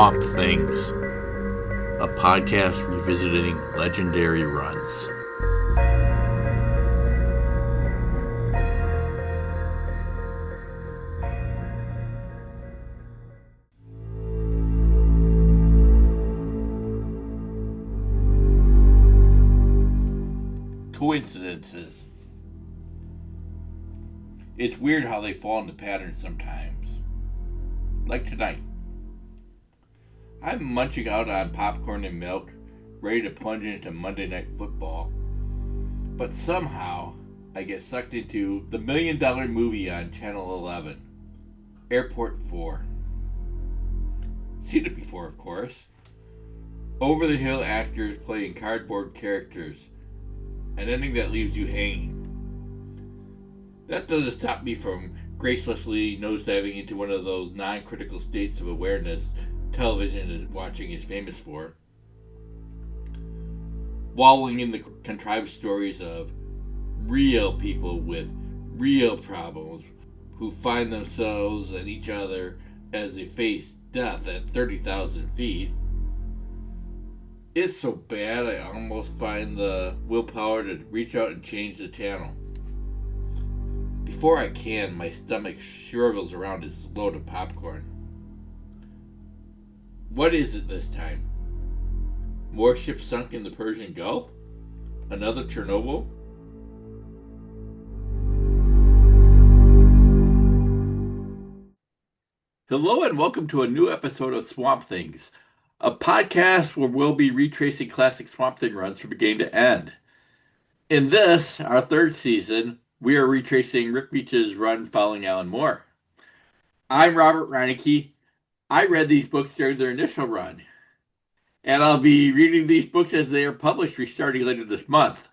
Swamp Things, a podcast revisiting legendary runs. Coincidences. It's weird how they fall into patterns sometimes. Like tonight. I'm munching out on popcorn and milk, ready to plunge into Monday Night Football. But somehow, I get sucked into the $1 Million movie on Channel 11, Airport 4. Seen it before, of course. Over-the-hill actors playing cardboard characters. An ending that leaves you hanging. That doesn't stop me from gracelessly nosediving into one of those non-critical states of awareness television watching is famous for. Wallowing in the contrived stories of real people with real problems who find themselves and each other as they face death at 30,000 feet. It's so bad I almost find the willpower to reach out and change the channel. Before I can, my stomach shrivels around its load of popcorn. What is it this time? More ships sunk in the Persian Gulf? Another Chernobyl? Hello and welcome to a new episode of Swamp Things, a podcast where we'll be retracing classic Swamp Thing runs from beginning to end. In this, our third season, we are retracing Rick Veitch's run following Alan Moore. I'm Robert Reineke. I read these books during their initial run, and I'll be reading these books as they are published restarting later this month.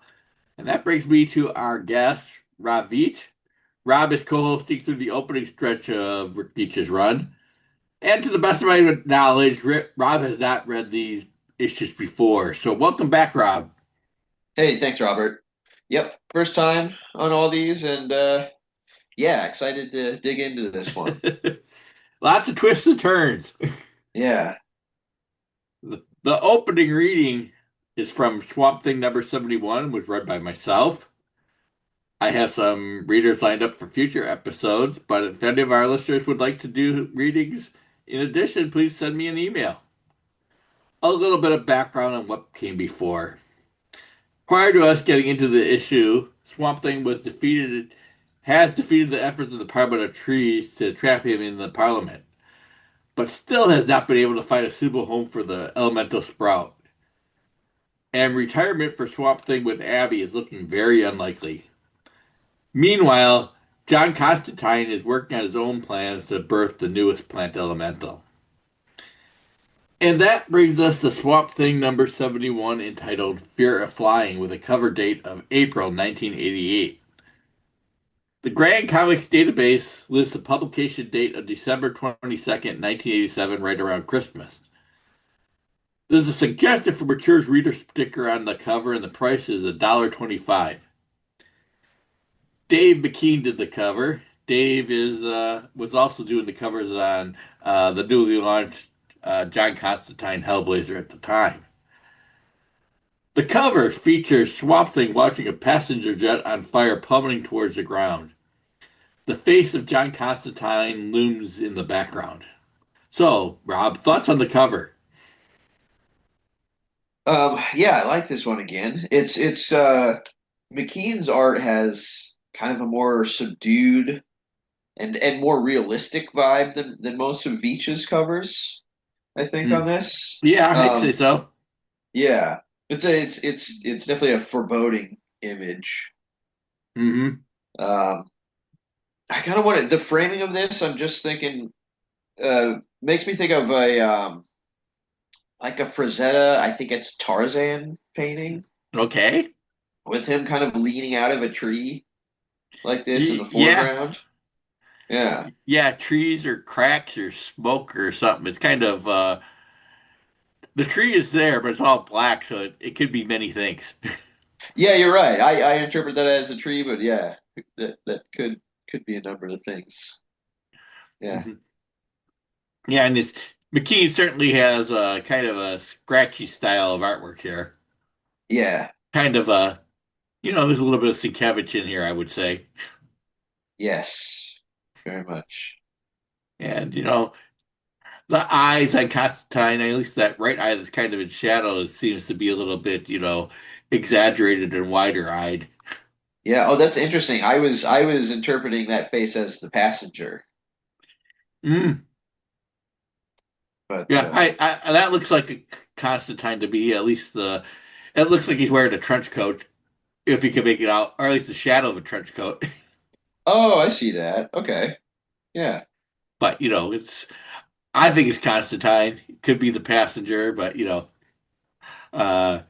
And that brings me to our guest, Rob Veatch. Rob is co-hosting through the opening stretch of Rick Veitch's run. And to the best of my knowledge, Rob has not read these issues before. So welcome back, Rob. Hey, thanks, Robert. Yep, first time on all these, and excited to dig into this one. Lots of twists and turns. Yeah. The opening reading is from Swamp Thing number 71, was read by myself. I have some readers lined up for future episodes, but if any of our listeners would like to do readings in addition, please send me an email. A little bit of background on what came before. Prior to us getting into the issue, Swamp Thing has defeated the efforts of the Parliament of Trees to trap him in the Parliament, but still has not been able to find a suitable home for the elemental sprout. And retirement for Swamp Thing with Abby is looking very unlikely. Meanwhile, John Constantine is working on his own plans to birth the newest plant elemental. And that brings us to Swamp Thing number 71, entitled Fear of Flying, with a cover date of April 1988. The Grand Comics database lists the publication date of December 22nd, 1987, right around Christmas. There's a suggestion for mature reader sticker on the cover, and the price is $1.25. Dave McKean did the cover. Dave was also doing the covers on the newly launched John Constantine Hellblazer at the time. The cover features Swamp Thing watching a passenger jet on fire plummeting towards the ground. The face of John Constantine looms in the background. So, Rob, thoughts on the cover? I like this one again. It's McKean's art has kind of a more subdued and more realistic vibe than most of Veitch's covers, I think, on this. Yeah, I'd say so. Yeah. It's definitely a foreboding image. Mm-hmm. I kind of want the framing of this. I'm just thinking, makes me think of like a Frazetta. I think it's Tarzan painting. Okay. With him kind of leaning out of a tree like this in the foreground. Yeah. Yeah, trees or cracks or smoke or something. It's kind of the tree is there, but it's all black, so it could be many things. Yeah, you're right. I interpret that as a tree, but yeah, that could be a number of things. Yeah. Mm-hmm. Yeah, and McKean certainly has a kind of a scratchy style of artwork here. Yeah. Kind of a, there's a little bit of Sienkiewicz in here, I would say. Yes. Very much. And, the eyes on Constantine, at least that right eye that's kind of in shadow, it seems to be a little bit, exaggerated and wider eyed. Yeah. Oh, that's interesting. I was interpreting that face as the passenger, Mm, but yeah, that looks like a Constantine to me. At least it looks like he's wearing a trench coat, if you can make it out, or at least the shadow of a trench coat. oh, I see that. Okay. Yeah. But I think it's Constantine. It could be the passenger, but uh,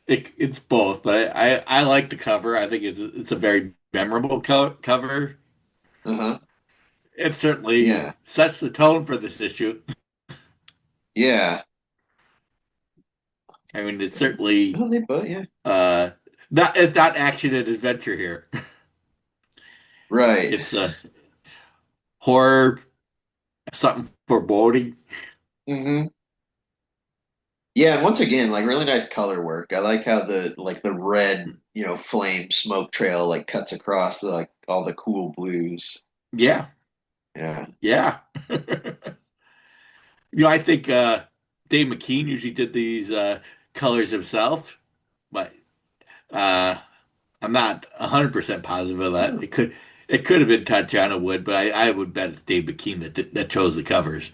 it's both. But I like the cover. I think it's a very memorable cover. Uh-huh. It certainly Yeah. sets the tone for this issue. Yeah. I mean, it's certainly Oh, they both, yeah. uh, not it's not action and adventure here. Right. It's a horror, something foreboding. Hmm. Yeah, and once again, like really nice color work. I like how the red, flame smoke trail like cuts across like all the cool blues. Yeah, Yeah. yeah. I think Dave McKean usually did these colors himself, but uh, I'm not 100% positive of that. Oh, It could have been Tatiana Wood, but I would bet it's Dave McKean that chose the covers.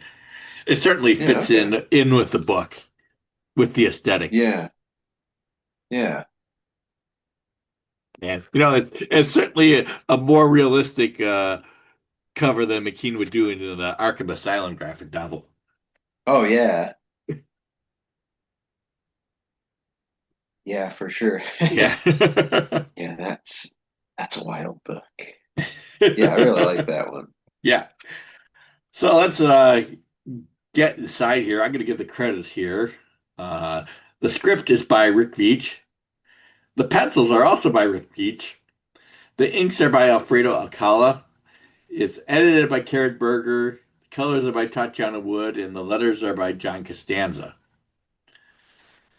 It certainly yeah, fits okay. in with the book, with the aesthetic. Yeah. Yeah. And it's certainly a more realistic cover than McKean would do into the Arkham Asylum graphic novel. Oh yeah. Yeah, for sure. Yeah. Yeah, that's a wild book. Yeah, I really like that one. Yeah. So let's get inside here. I'm going to give the credits here. Uh, the script is by Rick Veitch. The pencils are also by Rick Veitch. The inks are by Alfredo Alcala. It's edited by Karen Berger. The colors are by Tatiana Wood, and the letters are by John Costanza.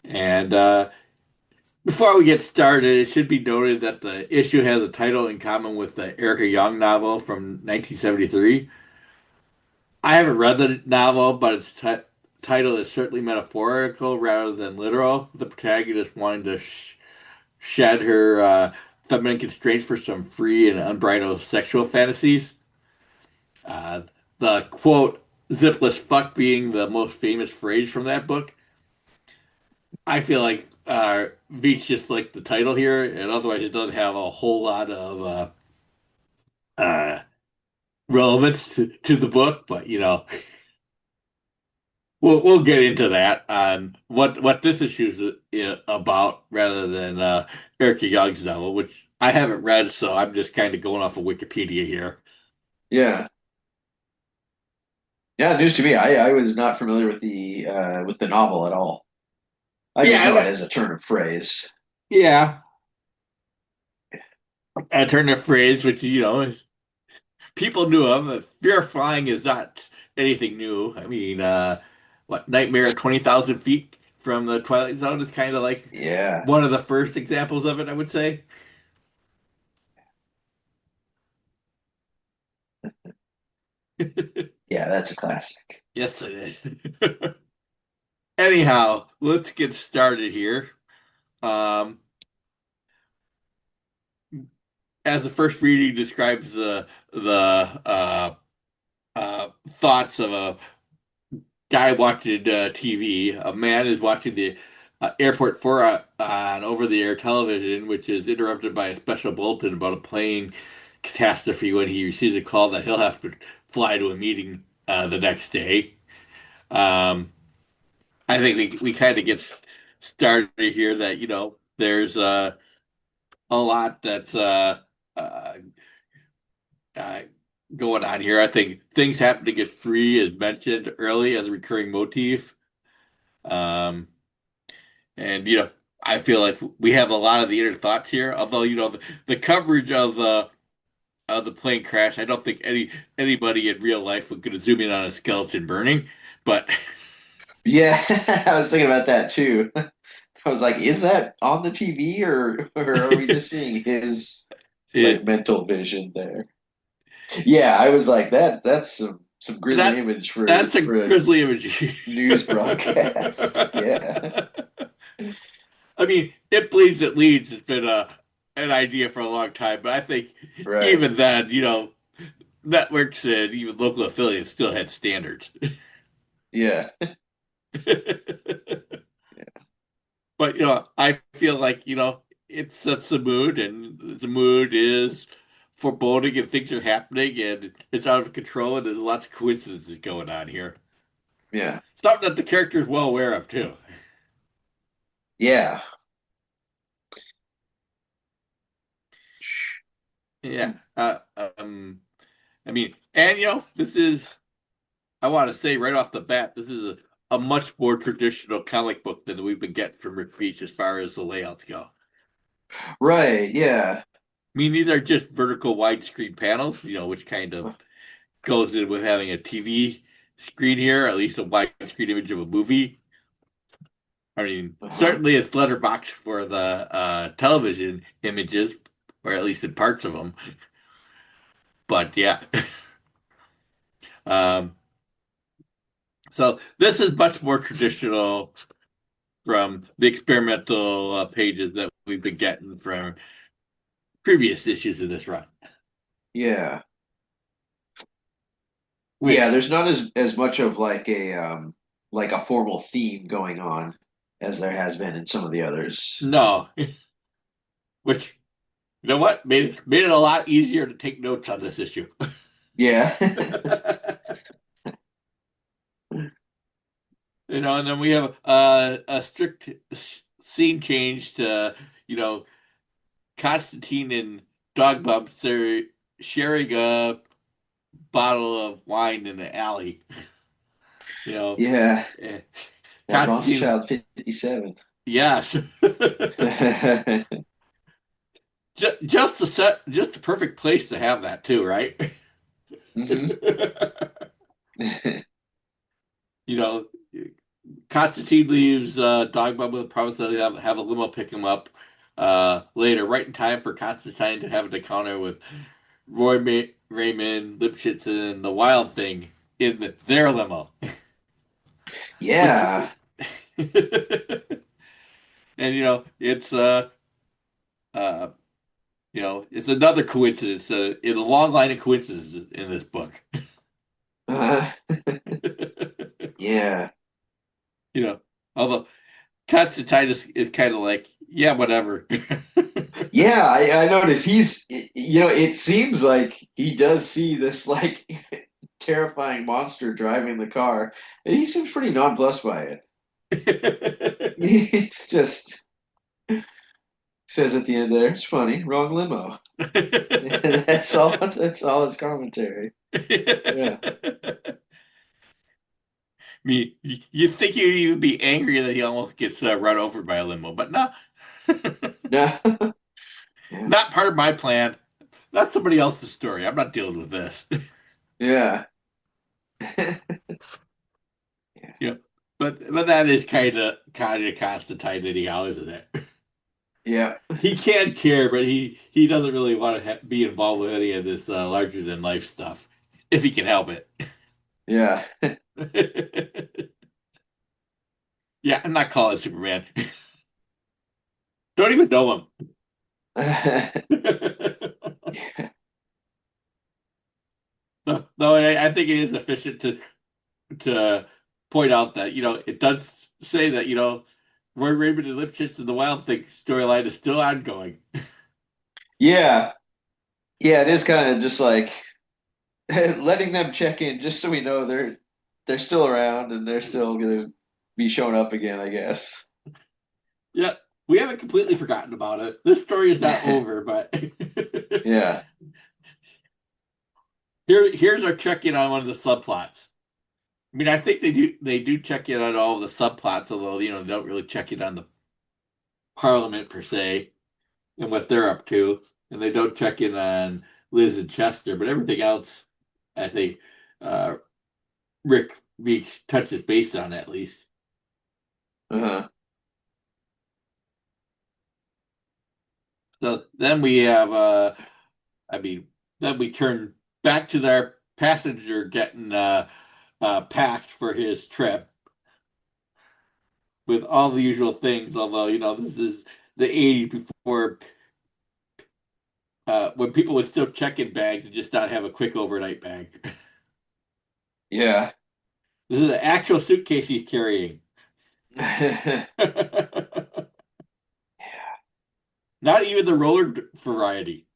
And before we get started, it should be noted that the issue has a title in common with the Erica Young novel from 1973. I haven't read the novel, but its title is certainly metaphorical rather than literal. The protagonist wanting to shed her feminine constraints for some free and unbridled sexual fantasies. Uh, the quote, zipless fuck being the most famous phrase from that book. I feel like Veach just liked the title here, and otherwise it doesn't have a whole lot of uh, relevance to the book, but we'll get into that on what this issue is about rather than Erica Young's novel, which I haven't read, so I'm just kind of going off of Wikipedia here. Yeah. Yeah, news to me. I was not familiar with the novel at all. I just know it Yeah, as a turn of phrase. yeah. I turned a phrase, which people knew of. Fear of flying is not anything new. I mean, what Nightmare at 20,000 feet from the Twilight Zone is kind of like Yeah. one of the first examples of it, I would say. Yeah, that's a classic. Yes, it is. Anyhow, let's get started here. Um, as the first reading describes the thoughts of a guy watching TV, a man is watching the airport for on over-the-air television, which is interrupted by a special bulletin about a plane catastrophe when he receives a call that he'll have to fly to a meeting the next day. Um, I think we kind of get started here that there's a lot that's uh, uh, going on here. I think things happening at free is mentioned early as a recurring motif. Um, and I feel like we have a lot of the inner thoughts here. Although the coverage of the plane crash, I don't think anybody in real life would could zoom in on a skeleton burning. But Yeah, I was thinking about that too. I was like, is that on the TV or are we just seeing his like It mental vision there? Yeah, I was like that's some grisly that image that's a for a grisly image. news broadcast. Yeah. I mean, it bleeds, it leads. It's been an idea for a long time, but I think Right. even then, networks and even local affiliates still had standards. Yeah. But I feel like it sets the mood, and the mood is foreboding, and things are happening, and it's out of control, and there's lots of coincidences going on here. Yeah. Something that the character is well aware of too. Yeah. Yeah. I mean, and this is, I want to say right off the bat, this is a much more traditional comic book than we've been getting from Rick Veitch as far as the layouts go. Right. Yeah. I mean, these are just vertical widescreen panels, which kind of goes in with having a TV screen here, at least a widescreen image of a movie. I mean, Uh-huh. certainly it's letterbox for the television images, or at least in parts of them. But yeah, um, so this is much more traditional from the experimental pages that we've been getting from previous issues in this run. Yeah. Yeah, Which there's not as much of like a formal theme going on as there has been in some of the others. no, which you know what made it a lot easier to take notes on this issue. Yeah. And then we have a strict scene change to, you know, Constantine and Dog Bumps. They're sharing a bottle of wine in the alley. You know, Yeah. Eh, That Constantine, Rothschild 57. yes, just the set, just the perfect place to have that too, right? Hmm. You know, Constantine leaves Dog Bump with a promise that he'll have a limo pick him up later, right in time for Constantine to have an encounter with Raymond, Lipschitz, and the Wild Thing in their limo. Which, Yeah. and it's uh, it's another coincidence in a long line of coincidences in this book. Uh, yeah. you know, Although Constantine is kind of like, yeah, whatever. Yeah, I noticed it seems like he does see this like terrifying monster driving the car. And he seems pretty nonplussed by it. He's just says at the end there, it's funny, wrong limo. That's all his commentary. Yeah. You think you'd even be angry that he almost gets run over by a limo, but no, No. Yeah. not part of my plan. That's somebody else's story. I'm not dealing with this. Yeah. Yeah, but that is kind of Constantine that he always is it. Yeah. He can care, but he doesn't really want to be involved with any of this larger than life stuff if he can help it. Yeah. Yeah, I'm not calling Superman. Don't even know him. Though I think it is efficient to point out that it does say that Roy Raymond and Lipschitz and the Wild Thing storyline is still ongoing. Yeah. Yeah, it is kind of just like letting them check in just so we know they're still around and they're still gonna be showing up again, I guess. Yeah, we haven't completely forgotten about it. This story is not over, but Yeah. here's our check in on one of the subplots. I mean, I think they do check in on all of the subplots, although they don't really check in on the Parliament per se and what they're up to, and they don't check in on Liz and Chester, but everything else, I think Rick Veitch touches base on at least. Uh-huh. So then we have, I mean, then we turn back to their passenger getting packed for his trip with all the usual things. Although, this is the 80s before when people would still check in bags and just not have a quick overnight bag. Yeah. This is an actual suitcase he's carrying. Not even the roller variety,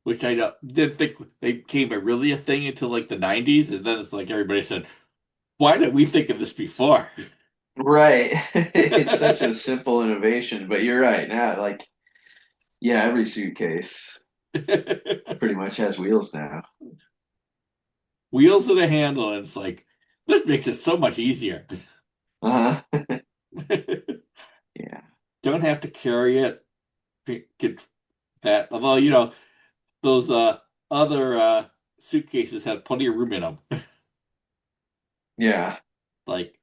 which I didn't think they became really a thing until like the 90s. And then it's like everybody said, why didn't we think of this before? Right. It's such a simple innovation, but you're right. Now, like, yeah, every suitcase pretty much has wheels now. Wheels and a handle, and it's like, this makes it so much easier. Uh-huh. Yeah. Don't have to carry it. Get that. Although, those other suitcases had plenty of room in them. Yeah. Like,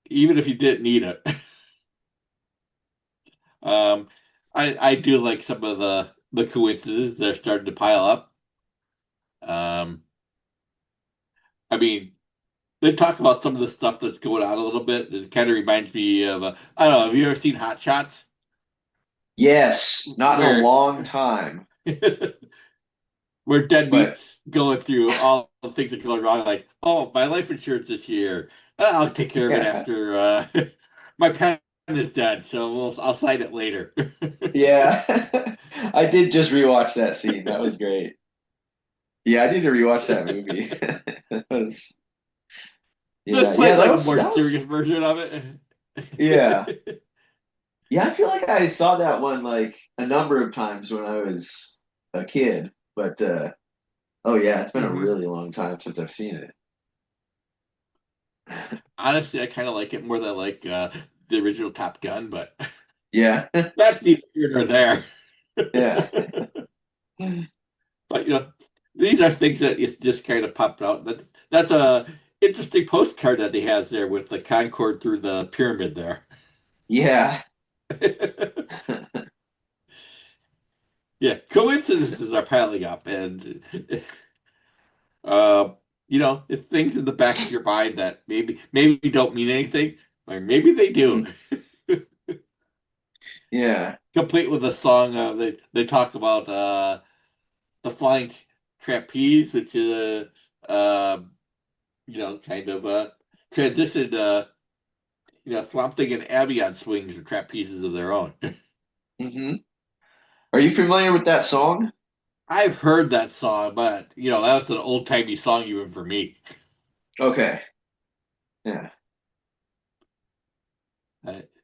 even if you didn't need it. Um, I do like some of the coincidences that are starting to pile up. Um, I mean, they talk about some of the stuff that's going on a little bit. It kind of reminds me of I don't know. Have you ever seen Hot Shots? Yes, not in a Where long time, where dead but meat's going through all the things that are going wrong, like, oh, my life insurance this year. I'll take care of it yeah. after my pen is dead, so I'll sign it later. Yeah. I did just rewatch that scene. That was great. Yeah, I need to rewatch that movie. That was This yeah, yeah, plays that like a was more that was serious version of yeah. it. Yeah, I feel like I saw that one like a number of times when I was a kid, but oh yeah, it's been a hmm really long time since I've seen it. Honestly, I kind of like it more than like the original Top Gun, but Yeah. that's neither here nor there. Yeah. But these are things that it just kind of popped out. That's a interesting postcard that he has there with the Concorde through the pyramid there. Yeah. Yeah, coincidences are piling up, and uh, it's things in the back of your mind that maybe don't mean anything, or maybe they do. Mhm. Yeah. Complete with a song, they talk about the flying trapeze, which is kind of transition. Swamp Thing and Abby on swings or trapezes of their own. Hmm. Are you familiar with that song? I've heard that song, but that was an old timey song even for me. Okay. Yeah.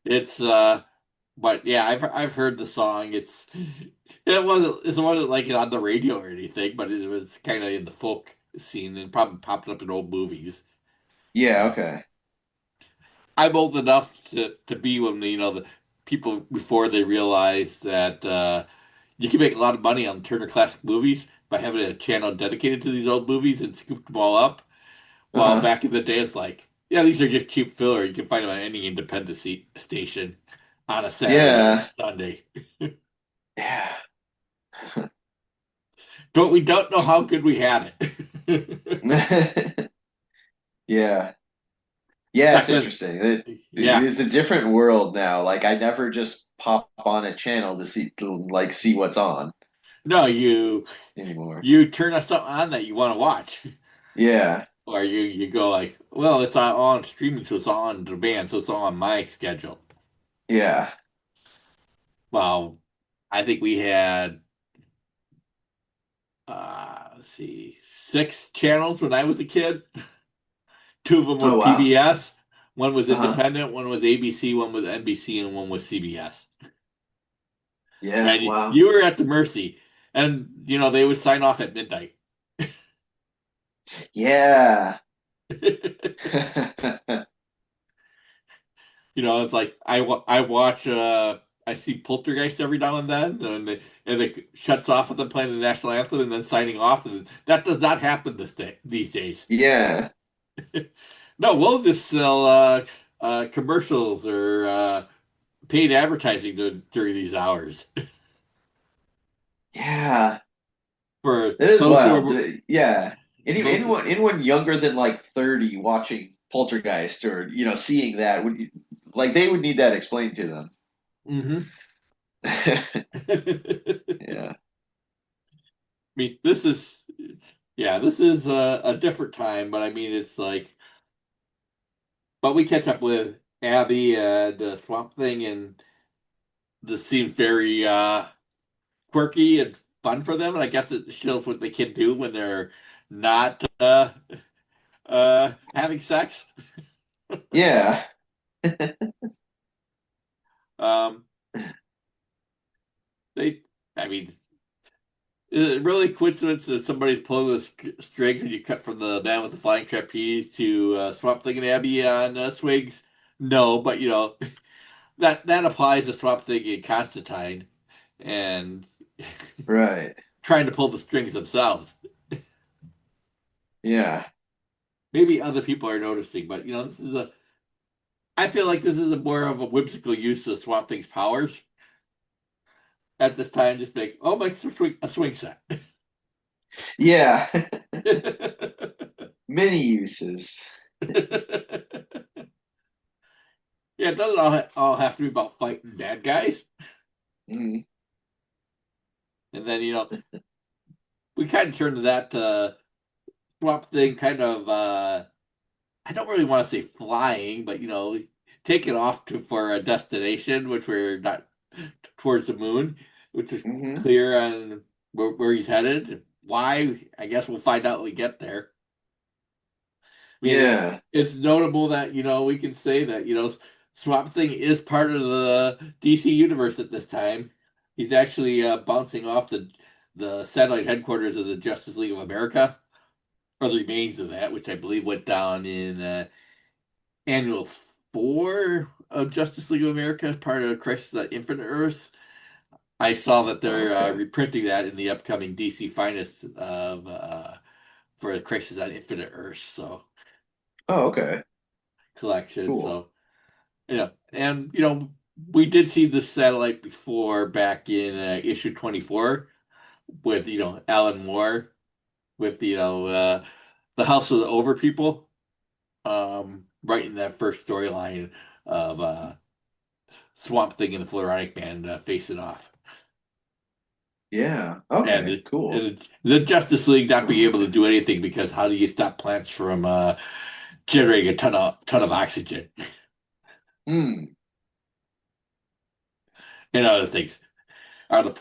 It's but yeah, I've heard the song. It wasn't like on the radio or anything, but it was kind of in the folk scene and probably popped up in old movies. Yeah, Uh, okay. I'm old enough to be when the people before they realized that you can make a lot of money on Turner Classic Movies by having a channel dedicated to these old movies and scoop them all up. While Uh-huh. back in the day, it's like, yeah, these are just cheap filler. You can find them on any independent station on a Saturday or Yeah. a Sunday. Yeah. But we don't know how good we had it. Yeah. Yeah, Back it's then, interesting. yeah. It's a different world now. Like I never just pop on a channel to see what's on No, you anymore. you turn us something on that you want to watch. Yeah. Or you go like, well, it's all on streaming, so it's all on demand, so it's all on my schedule. Yeah. Well, I think we had let's see, 6 channels when I was a kid. Two of them were Oh wow. PBS, one was Uh-huh. independent, one was ABC, one was NBC, and one was CBS. Yeah, And wow. you were at the mercy. And they would sign off at midnight. Yeah. It's like I watch I see Poltergeist every now and then, and it shuts off with them playing the national anthem and then signing off, and that does not happen these days. Yeah. No, we'll just sell commercials or paid advertising during these hours Yeah, for it is those who wild. are Yeah, those. anyone younger than like 30 watching Poltergeist or seeing that would like they would need that explained to them. Hmm. I Yeah. mean, this is yeah, this is a different time, but I mean, it's like, but we catch up with Abby and Swamp Thing, and this seems very quirky and fun for them, and I guess it shows what they can do when they're not having sex. Yeah. Um, they, I mean, is it really coincidence that somebody's pulling the strings and you cut from the man with the flying trapeze to Swamp Thing and Abby on Swigs? No, but that applies to Swamp Thing and Constantine and Right. trying to pull the strings themselves. Yeah. Maybe other people are noticing, but this is a. I feel like this is a more of a whimsical use of Swamp Thing's powers at this time. Just make make a swing set. Yeah. Many uses. Yeah, it doesn't all have to be about fighting bad guys. Mm, And then, we kind of turn to that Swamp Thing kind of, I don't really want to say flying, but, taking off for a destination, which we're not towards the moon, which is hmm clear on where he's headed. Why? I guess we'll find out when we get there. I mean, Yeah. it's notable that, we can say that, Swamp Thing is part of the DC universe at this time. He's actually bouncing off the satellite headquarters of the Justice League of America, or the remains of that, which I believe went down in annual 4 of Justice League of America as part of Crisis on Infinite Earths. I saw that Oh, they're okay. reprinting that in the upcoming DC Finest of for Crisis on Infinite Earths, so Oh, okay. collection. Cool. So and we did see the satellite before back in issue 24 with Alan Moore with the House of the Over People, writing that first storyline of Swamp Thing and the Floronic Man facing off, Yeah. and, Okay. Cool. the Justice League not being able to do anything because how do you stop plants from generating a ton of oxygen Hmm. and other things. Was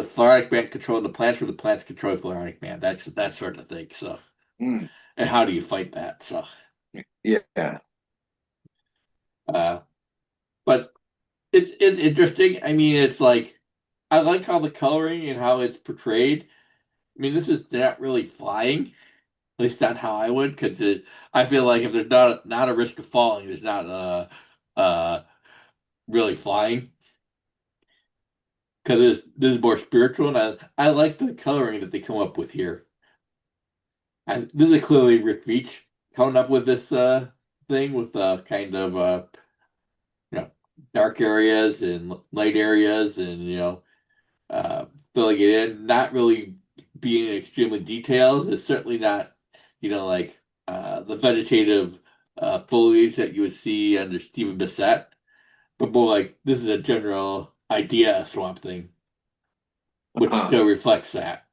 Floronic Man controlling the plants, or the plants controlling Floronic Man? That's that sort of thing. So, Hmm. and how do you fight that? So, Yeah. uh, but it's interesting. I mean, it's like I like how the coloring and how it's portrayed. I mean, this is not really flying, at least not how I would, because I feel like if there's not a risk of falling, there's not really flying. Because this is more spiritual, and I like the coloring that they come up with here. This is clearly Rick Veitch coming up with this thing with kind of you know dark areas and light areas, and uh, filling it in, not really being extremely detailed. It's certainly not like the vegetative foliage that you would see under Stephen Bissett, but more like this is a general idea of Swamp Thing, which Huh. still reflects that.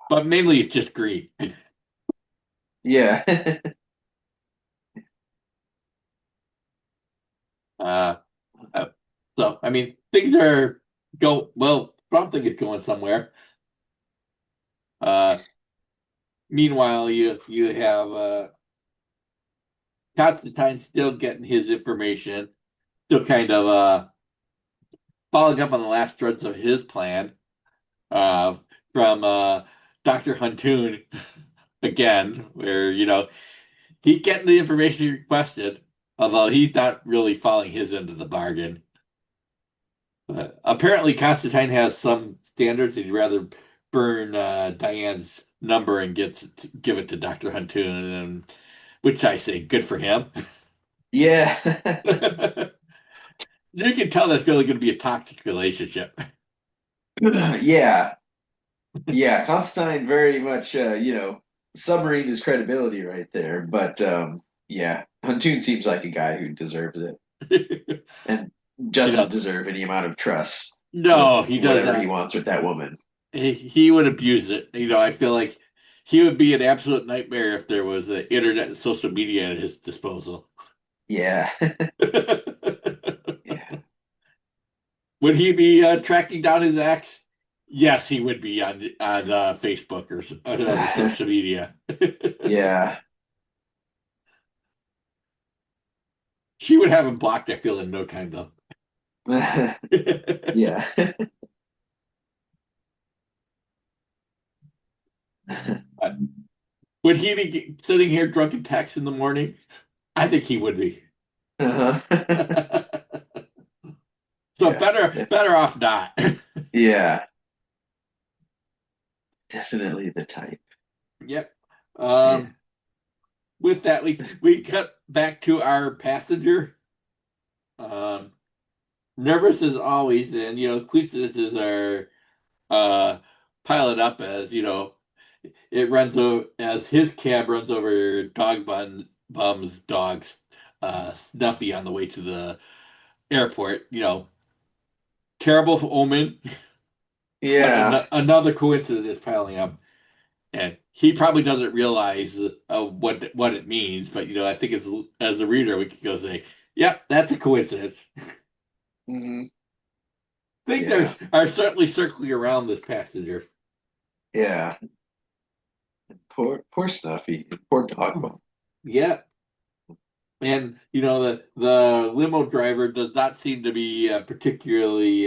But mainly it's just green. Yeah. Uh, Uh, so, I mean, things are something is going somewhere. Uh, Meanwhile, you have Constantine still getting his information, still kind of following up on the last threads of his plan uh, from Dr. Huntoon again, where he getting the information he requested, although he's not really following his end of the bargain. Apparently, Constantine has some standards. He'd rather burn Diane's number and give it to Dr. Huntoon, and which I say, good for him. Yeah. You can tell that's really going to be a toxic relationship. Yeah. Yeah. Constantine very much, submarine his credibility right there. But yeah, Huntoon seems like a guy who deserves it and You doesn't know, deserve any amount of trust with no, he does whatever he not. wants with that woman. He would abuse it. I feel like he would be an absolute nightmare if there was internet and social media at his disposal. Yeah. Yeah. Would he be tracking down his ex? Yes, he would be on Facebook or other social media. Yeah. She would have him blocked, I feel, in no time, though. Yeah. Would he be sitting here drunk in text in the morning? I think he would be. Uh-huh. So Yeah. better off not. Yeah. Definitely the type. Yep. Yeah. Um, with that, we cut back to our passenger. Um, nervous as always, and Queesis is our pilot up as it runs over as his cab runs over Bum's dog's Snuffy on the way to the airport. Terrible omen, but Yeah. another coincidence is piling up, and he probably doesn't realize what it means. But I think as a reader, we can go say, "Yep, that's a coincidence." Hmm. Things Yeah. are certainly circling around this passenger. Yeah. Poor Snuffy. Poor dog. Yeah, and the limo driver does not seem to be particularly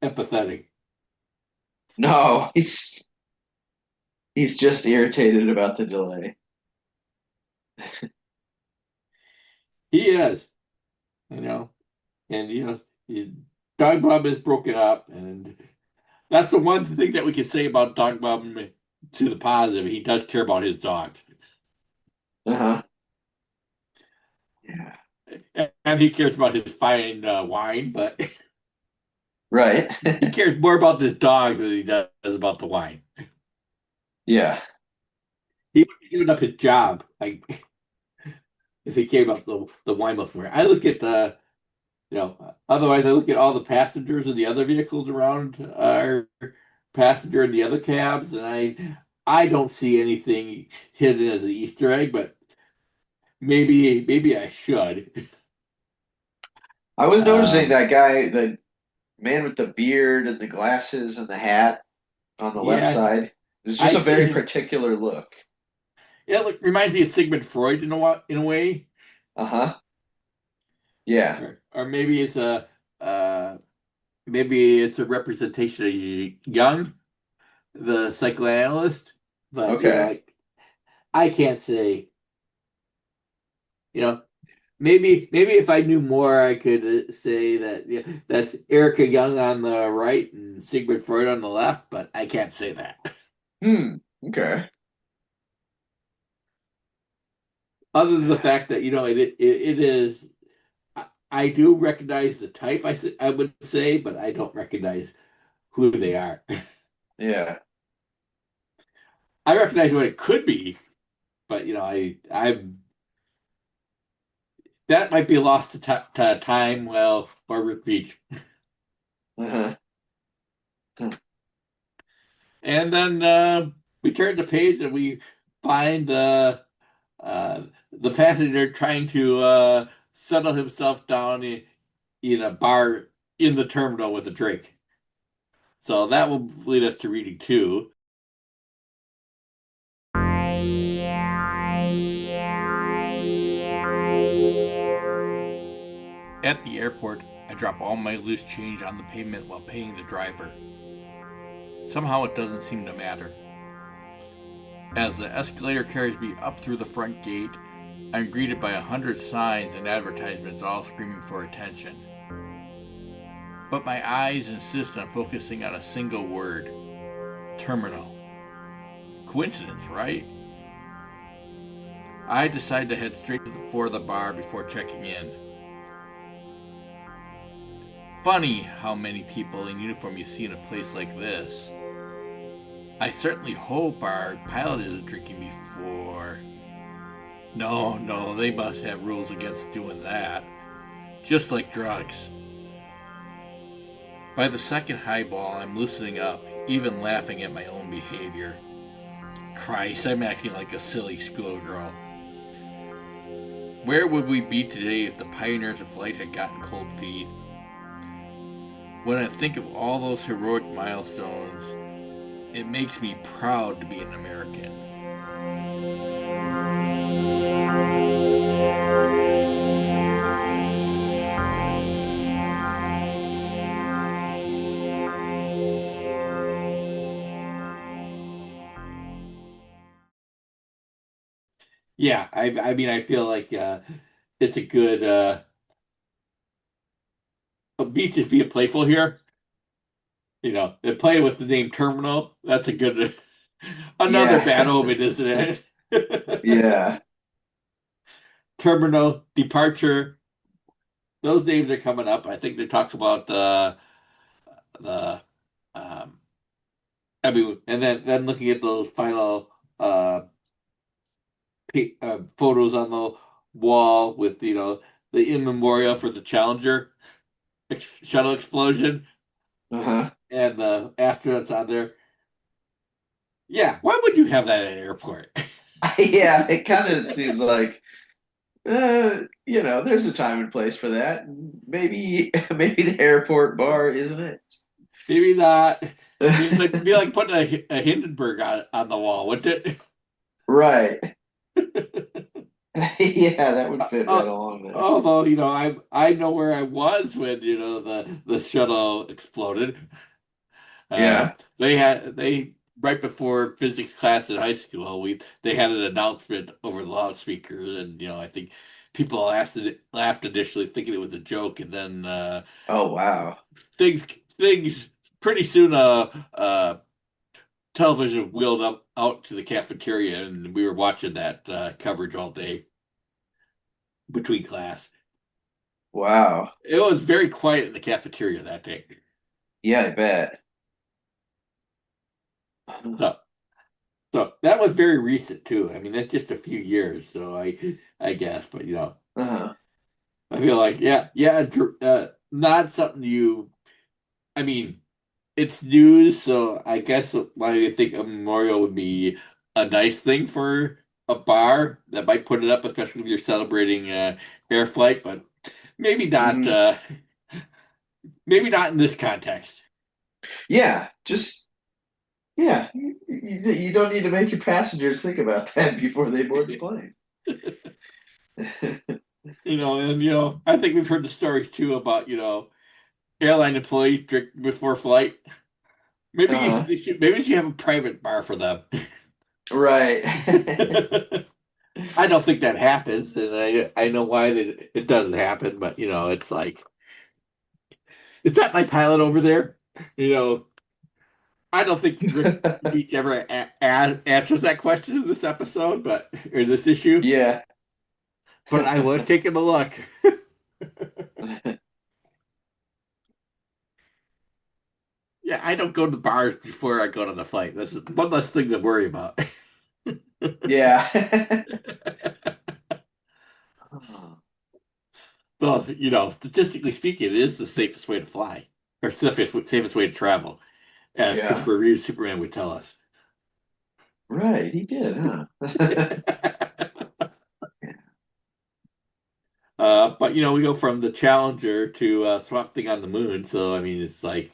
empathetic. No, he's just irritated about the delay. He is, you know, and Dog Bob is broken up, and that's the one thing that we can say about Dog Bob to the positive. He does care about his dogs, Uh-huh. Yeah. and he cares about his fine wine, but Right. he cares more about his dogs than he does about the wine. Yeah. He would have given up his job, like if he gave up the wine before. I look at otherwise I look at all the passengers and the other vehicles around our passenger in the other cabs, and I don't see anything hidden as an Easter egg, but maybe I should. I was noticing Um, that guy, the man with the beard and the glasses and the hat on the left yeah, side. It's just I a see very him. particular look. It reminds me of Sigmund Freud in a way, Uh-huh. Yeah. or uh, maybe it's a representation of Jung, the psychoanalyst. But Okay. I can't say. You know, maybe if I knew more, I could say that that's Erica Young on the right and Sigmund Freud on the left, but I can't say that. Hmm. Okay. Other than the fact that it is, I do recognize the type. I would say, but I don't recognize who they are. Yeah. I recognize what it could be, but I that might be lost to time. Well, or Rick Veitch. Uh-huh. And then we turn the page and we find the passenger trying to settle himself down in a bar in the terminal with a drink. So that will lead us to reading two. At the airport, I drop all my loose change on the pavement while paying the driver. Somehow it doesn't seem to matter. As the escalator carries me up through the front gate, I'm greeted by 100 signs and advertisements all screaming for attention. But my eyes insist on focusing on a single word: terminal. Coincidence, right? I decided to head straight to the floor of the bar before checking in. Funny how many people in uniform you see in a place like this. I certainly hope our pilot isn't drinking before. No, no, they must have rules against doing that. Just like drugs. By the second highball, I'm loosening up, even laughing at my own behavior. Christ, I'm acting like a silly schoolgirl. Where would we be today if the pioneers of flight had gotten cold feet? When I think of all those heroic milestones, it makes me proud to be an American. Yeah, I mean, I feel like it's a good Veatch is being playful here. You know, they play with the name Terminal. That's a good, another bad Yeah. omen, isn't it? Yeah. Terminal, Departure. Those names are coming up. I think they talk about the um, I mean, and then looking at those final photos on the wall with the in memoriam for the Challenger shuttle explosion Uh-huh. and the astronauts on there. Yeah, why would you have that at an airport? Yeah, it kind of seems like there's a time and place for that. Maybe maybe the airport bar, isn't Maybe not. it? Be like putting a Hindenburg on the wall, wouldn't Right. it? Yeah, that would fit Uh, right along there. Although I know where I was when the shuttle exploded. Uh, Yeah. they right before physics class in high school, we they had an announcement over the loudspeakers, and I think people laughed initially, thinking it was a joke, and then Oh, wow. things things pretty soon television wheeled up out to the cafeteria, and we were watching that coverage all day between class. Wow. It was very quiet in the cafeteria that day. Yeah, I bet. So so that was very recent too. I mean, that's just a few years, so I guess, but Uh-huh. I feel like yeah, not something you. I mean, it's news, so I guess why I think a memorial would be a nice thing for a bar that might put it up, especially if you're celebrating air flight, but maybe not. Hmm. Maybe not in this context. Yeah, just yeah. You don't need to make your passengers think about that before they board the plane. And I think we've heard the stories too about airline employees drink before flight. Uh-huh. Maybe you should have a private bar for them. Right. I don't think that happens, and I know why it doesn't happen, but it's like is that my pilot over there? You know, I don't think Rick Veitch ever answers that question in this episode, or this issue. Yeah. But I was taking a look. Yeah, I don't go to the bars before I go to the flight. That's one less thing to worry about. Yeah. Well, statistically speaking, it is the safest way to fly, or safest way to travel, as Yeah. Christopher Reeve Superman would tell us. Right, he did, huh? But we go from the Challenger to Swamp Thing on the moon, so I mean it's like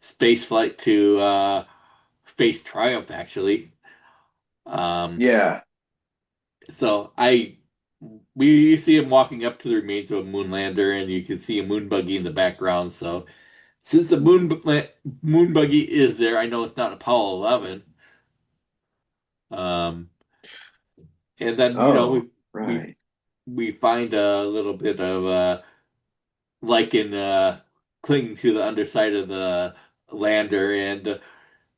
space flight to space triumph, actually. Um, Yeah. so we see him walking up to the remains of a moon lander, and you can see a moon buggy in the background. So since the Mhm. moon buggy is there, I know it's not Apollo 11. Um, and then Oh, we right. we find a little bit of lichen clinging to the underside of the lander, and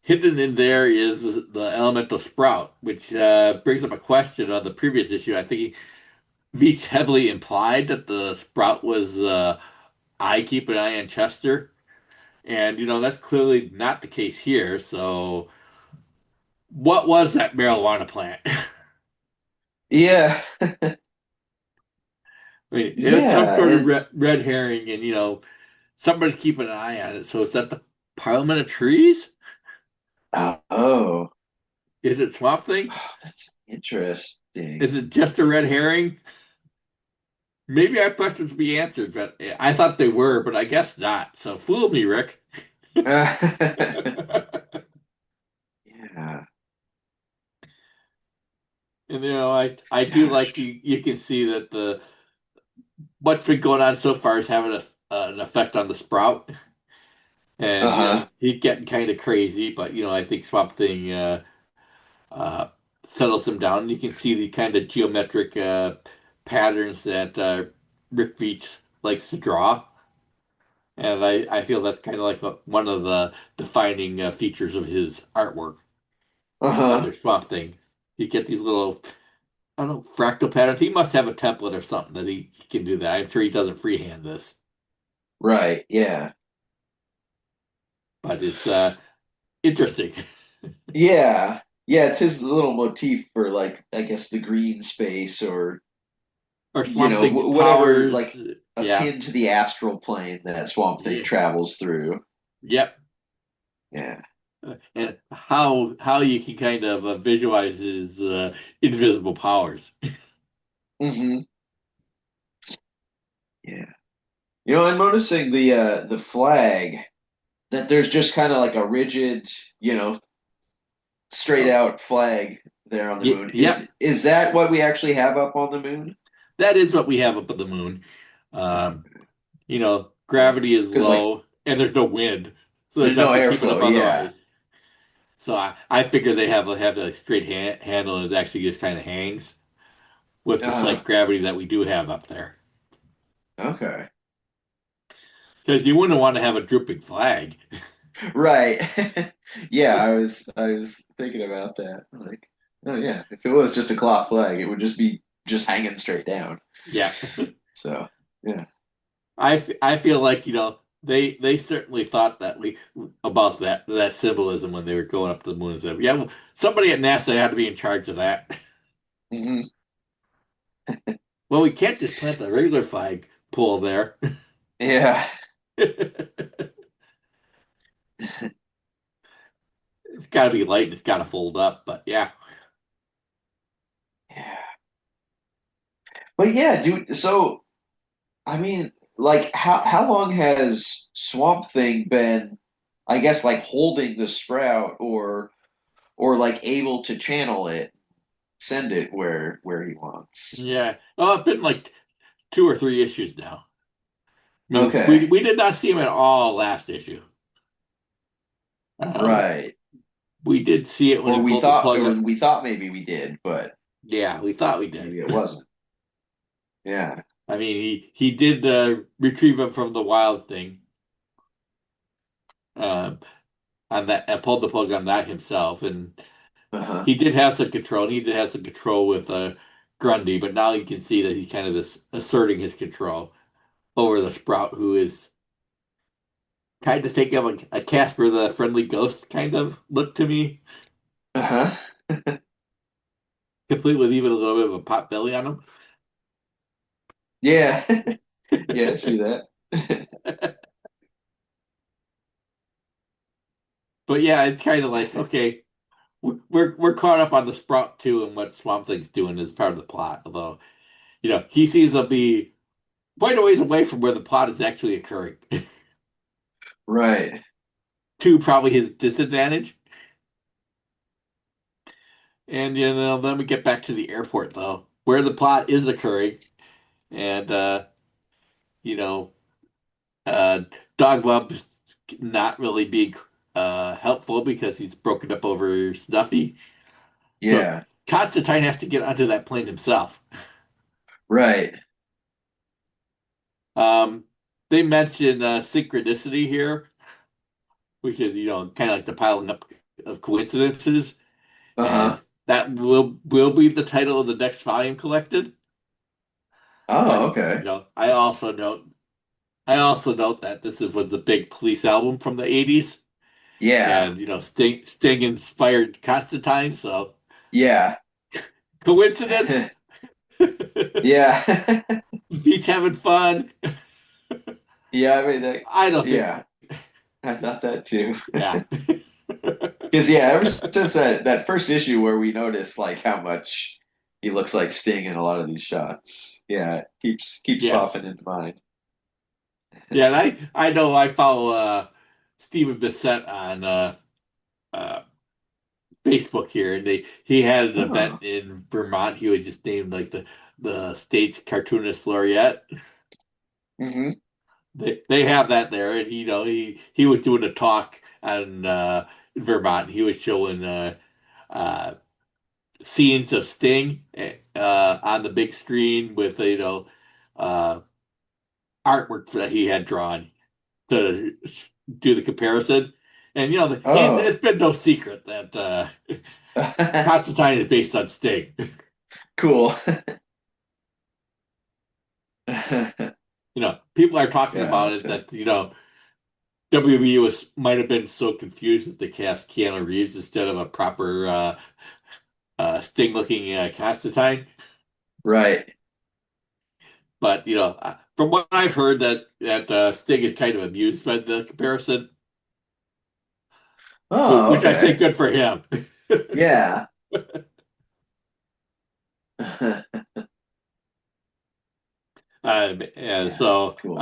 hidden in there is the elemental sprout, which brings up a question on the previous issue. I think Veatch heavily implied that the sprout was I keep an eye on Chester, and that's clearly not the case here. So, what was that marijuana plant? I Yeah. mean, it was some Yeah. sort of And red herring, and somebody's keeping an eye on it. So, is that the Parliament of Trees? oh, Is it Swamp Thing? that's interesting. Is it just a red herring? Maybe our questions will be answered, but I thought they were, but I guess not. So fool me, Rick. Yeah. And I do like Gosh. you can see that the what's been going on so far is having an effect on the sprout, and Uh-huh. he's getting kind of crazy, but I think Swamp Thing uh, settles him down. You can see the kind of geometric patterns that Rick Veitch likes to draw. And I feel that's kind of like one of the defining features of his artwork Uh-huh. under Swamp Thing. You get these little, I don't know, fractal patterns. He must have a template or something that he can do that. I'm sure he doesn't freehand this, Right. Yeah. but it's interesting. Yeah. Yeah, it's his little motif for like I guess the green space or Or Swamp Thing's whatever powers. like Yeah. akin to the astral plane that Swamp Thing Yeah. travels through. Yep. Yeah. And how you can kind of visualize his invisible powers. Hmm. Yeah. I'm noticing the flag that there's just kind of like a rigid, you know, straight Oh, out flag there on the moon. yep. Is that what we actually have up on the moon? That is what we have up at the moon. Uh, Um, yeah, gravity is because like low and there's no wind, so there's there's no nothing keeping up airflow. Yeah. otherwise. So I figure they have a straight handle and it actually just kind of hangs with the Uh, slight gravity that we do have up there. okay. Because you wouldn't want to have a drooping flag. Right. Yeah, I was thinking about that. Like, oh yeah, if it was just a cloth flag, it would just be just hanging straight down. Yeah, So, yeah. I feel like they certainly thought that we about that symbolism when they were going up to the moon and said, yeah, well, somebody at NASA had to be in charge of that. Hmm. Well, we can't just plant a regular flag pole there. Yeah. It's got to be light and it's got to fold up. But yeah, Yeah. But yeah, dude, so I mean, like how long has Swamp Thing been, I guess, like holding the sprout or like able to channel it, send it where he wants? yeah. Oh, it's been like 2 or 3 issues now. I mean, we Okay. we did not see him at all last issue. Uh, Right. we did see it when he pulled the plug up. We thought maybe we did, but Yeah, we thought we did. maybe it wasn't. Yeah. I mean, he did retrieve him from the wild thing. Um, on that, pulled the plug on that himself, and Uh-huh. he did have some control. And he did have some control with Grundy, but now you can see that he's kind of asserting his control over the Sprout, who is kind of taking a Casper the Friendly Ghost kind of look to me, Uh-huh. complete with even a little bit of a pot belly on Yeah. Yeah, I see him. that. But yeah, it's kind of like okay, we're caught up on the Sprout too, and what Swamp Thing's doing as part of the plot. Although he seems to be quite a ways away from where the plot is actually occurring, Right. to probably his disadvantage. And then we get back to the airport though, where the plot is occurring, and you know, uh, Dog Bub's not really being helpful because he's broken up over Snuffy. So Yeah. Constantine has to get onto that plane himself. Right. Um, they mention synchronicity here, which is kind of like the piling up of coincidences, and Uh-huh. that will be the title of the next volume collected. Oh, But okay. I also note that was the big Police album from the '80s, Yeah. and Sting inspired Constantine. So Yeah. coincidence? Yeah. Beach having fun? Yeah, I mean that I don't think. yeah, I thought that too. Yeah. Because yeah, ever since that first issue where we noticed like how much he looks like Sting in a lot of these shots. Yeah, it keeps Yes. popping into mind. Yeah, and I know I follow Stephen Bissett on uh Facebook here, and he had an event Oh. in Vermont. He was just named like the state's cartoonist laureate. Hmm. They have that there, and he was doing a talk on Vermont. He was showing uh scenes of Sting on the big screen with uh artwork that he had drawn to do the comparison. And Oh. it's been no secret that Constantine is based on Sting. Cool. People are talking Yeah, I'll about have it to. that WB might have been so confused that they cast Keanu Reeves instead of a proper Sting looking Constantine. Right. But from what I've heard, that Sting is kind of amused by the comparison, Oh, which I say okay. good for him. Yeah. And Yeah, that's so, cool.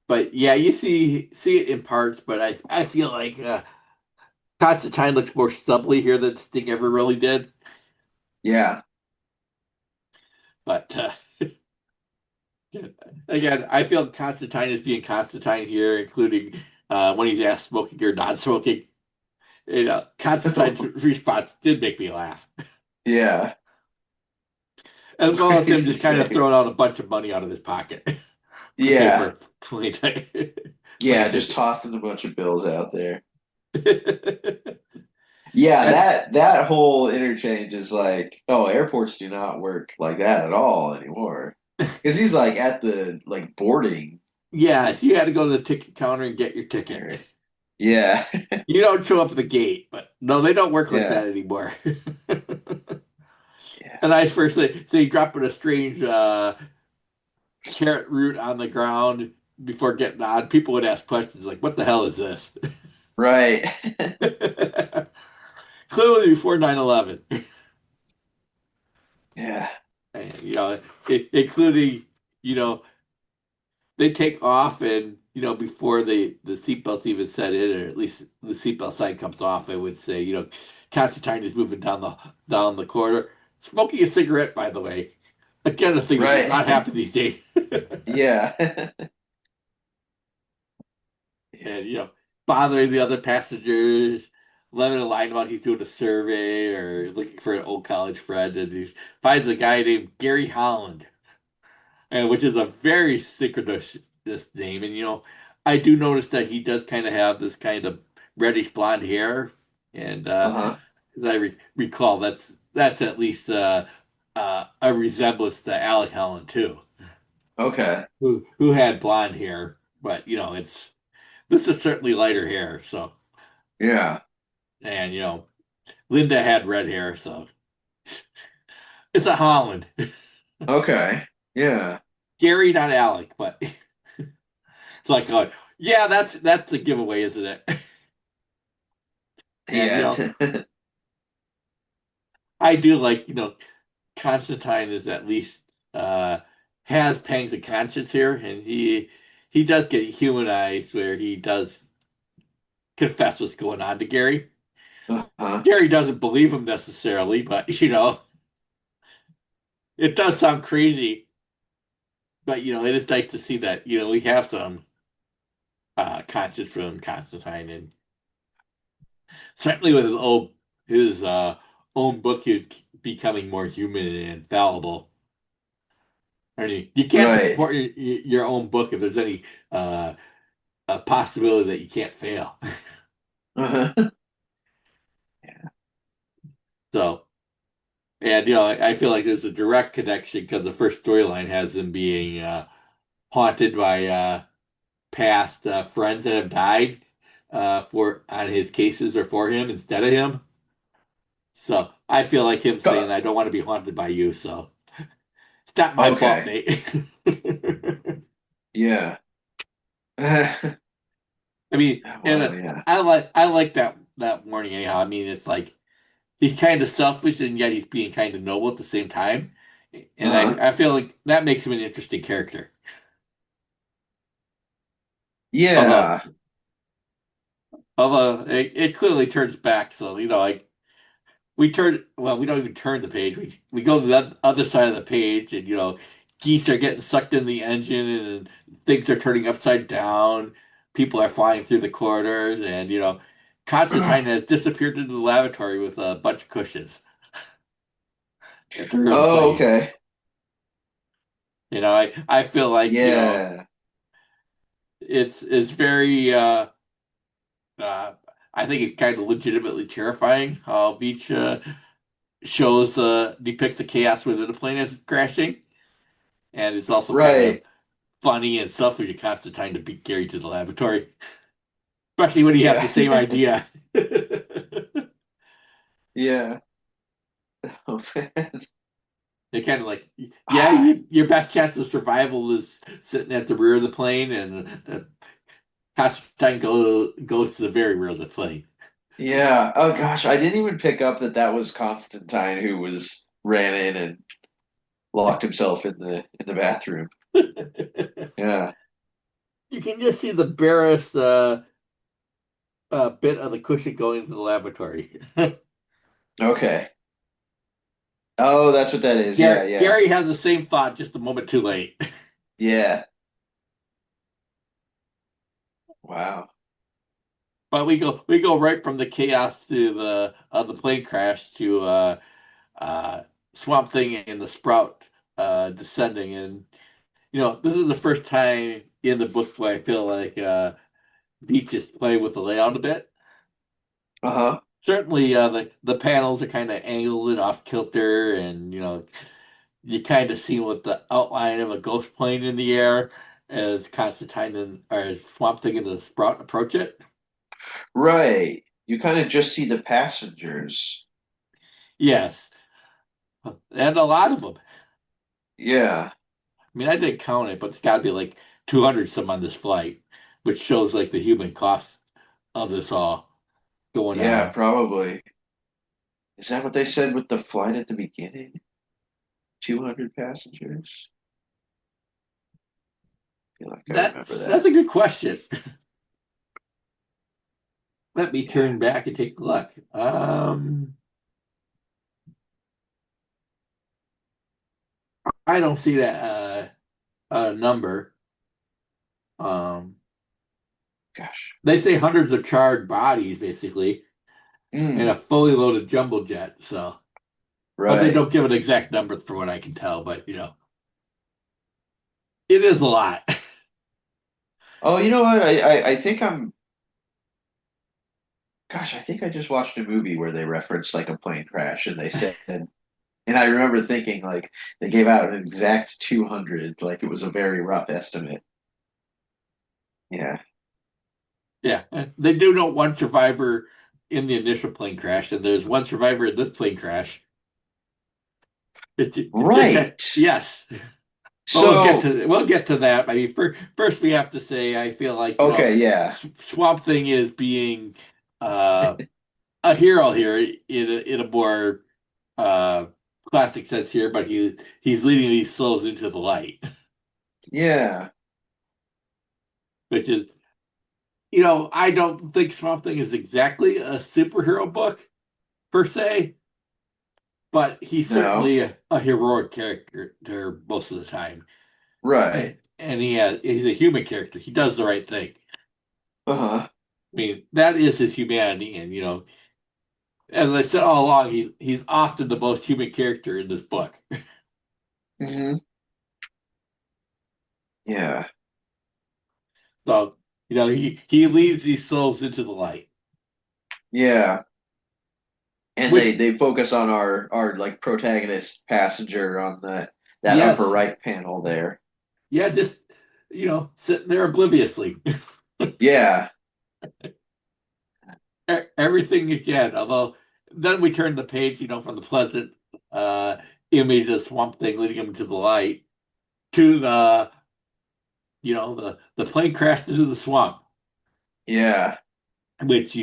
but yeah, you see it in parts, but I feel like Constantine looks more stubbly here than Sting ever really did. Yeah. But again, I feel Constantine is being Constantine here, including when he's asked smoking or not smoking. Constantine's response did make me laugh, Yeah. as What well as did him he just kind of say? throwing out a bunch of money out of his pocket to pay Yeah. for plane Yeah, plane just ticket. tossing a bunch of bills out there. Yeah, And that whole interchange is like, oh, airports do not work like that at all anymore. Because he's like at the like boarding yes, you had to go to the ticket counter and get your ticket. area. Yeah. You don't show up at the gate, but no, they don't work like Yeah. that anymore. Yeah. And I first say dropping a strange carrot root on the ground before getting on, people would ask questions like, "What the hell is this?" Right. Clearly before 9/11, Yeah. and, including you know they take off, and before the seatbelts even set in, or at least the seatbelt sign comes off, I would say Constantine is moving down the corridor, smoking a cigarette. By the way, again, a thing that does not Right. happen these days. Yeah. Yeah. And bothering the other passengers, letting a line about he's doing a survey or looking for an old college friend, and he finds a guy named Gary Holland, and which is a very synchronous this name. And I do notice that he does kind of have this kind of reddish blonde hair, and Uh-huh. as I recall, that's at least a resemblance to Alec Holland too, Okay. who had blonde hair, but it's this is certainly lighter hair. So, Yeah. and Linda had red hair, so it's a Holland. Okay. Yeah. Gary, not Alec, but it's like, yeah, that's the giveaway, isn't it? And Yeah. I do like, Constantine is at least uh has pangs of conscience here, and he does get humanized where he does confess what's going on to Gary. Uh-huh. Gary doesn't believe him necessarily, but it does sound crazy. But it is nice to see that we have some conscience from Constantine, and certainly with his own book, he's becoming more human and fallible. I mean, you can't Right. support your own book if there's any uh, a possibility that you can't fail. Uh-huh. So, and I feel like there's a direct connection because the first storyline has him being haunted by past friends that have died for on his cases or for him instead of him. So I feel like him saying, Go- "I don't want to be haunted by you." So it's not my fault, Okay. mate. Yeah. I mean, and Wow, yeah. I like that warning anyhow. I mean, it's like he's kind of selfish and yet he's being kind of noble at the same time, and Uh-huh. I feel like that makes him an interesting character. Although Yeah. although it clearly turns back, so like we don't even turn the page. We go to the other side of the page, and geese are getting sucked in the engine, and things are turning upside down. People are flying through the corridors, and Constantine has disappeared into the lavatory with a bunch of cushions at the rear of the Oh, plane. okay. I feel like Yeah. it's very uh I think it's kind of legitimately terrifying how Beach shows depicts the chaos within the plane as it's crashing. And it's also kind of Right. funny and selfish and Constantine to beat Gary to the lavatory, especially when he has Yeah. the same idea. Yeah. Oh, man. They're kind of like, yeah, Ah, your best chance of survival is sitting at the rear of the plane, and Constantine goes to the very rear of the plane. yeah. Oh gosh, I didn't even pick up that that was Constantine who was ran in and locked himself in the bathroom. Yeah. You can just see the barest bit of the cushion going into the lavatory. Okay. Oh, that's what that is. Yeah, yeah. Gary has the same thought, just a moment too late. Yeah. Wow. But we go right from the chaos to the plane crash to uh, Swamp Thing and the Sprout descending, and this is the first time in the book where I feel like Veatch is playing with the layout a bit. Uh-huh. Certainly, the panels are kind of angled and off kilter, and you kind of see what the outline of a ghost plane in the air as Constantine or as Swamp Thing and the Sprout approach it. Right. You kind of just see the passengers. Yes, and a lot of them. Yeah. I mean, I didn't count it, but it's got to be like 200 some on this flight, which shows like the human cost of this all going Yeah, on. probably. Is that what they said with the flight at the beginning? 200 passengers? I feel like I remember That's that. a good question. Let me Yeah. turn back and take a look. I don't see that number. Um, Gosh. they say hundreds of charred bodies, basically, in a Mm, fully loaded jumbo jet. So, but they right. don't give an exact number for what I can tell. But it is a lot. Oh, you know what? I think gosh, I think I just watched a movie where they referenced like a plane crash and they said, and I remember thinking like they gave out an exact 200, like it was a very rough estimate. Yeah. Yeah, they do know one survivor in the initial plane crash, and there's one survivor in this plane crash. It just Right. yes, but So, we'll get to that. I mean, first we have to say I feel like okay, yeah. Swamp Thing is being uh, a hero here in a more uh, classic sense here, but he's leading these souls into the light, Yeah. which is I don't think Swamp Thing is exactly a superhero book per se, but he's No. certainly a heroic character most of the time, Right. and he's a human character. He does the right thing. Uh-huh. I mean, that is his humanity, and as I said all along, he's often the most human character in this book. Hmm. Yeah. So he leads these souls into the light. Yeah. And which they focus on our like protagonist passenger on that upper yes, right panel there. yeah, just sitting there obliviously. Yeah. Everything again. Although then we turn the page, from the pleasant uh, image of Swamp Thing leading him to the light to the plane crashed into the swamp, Yeah. which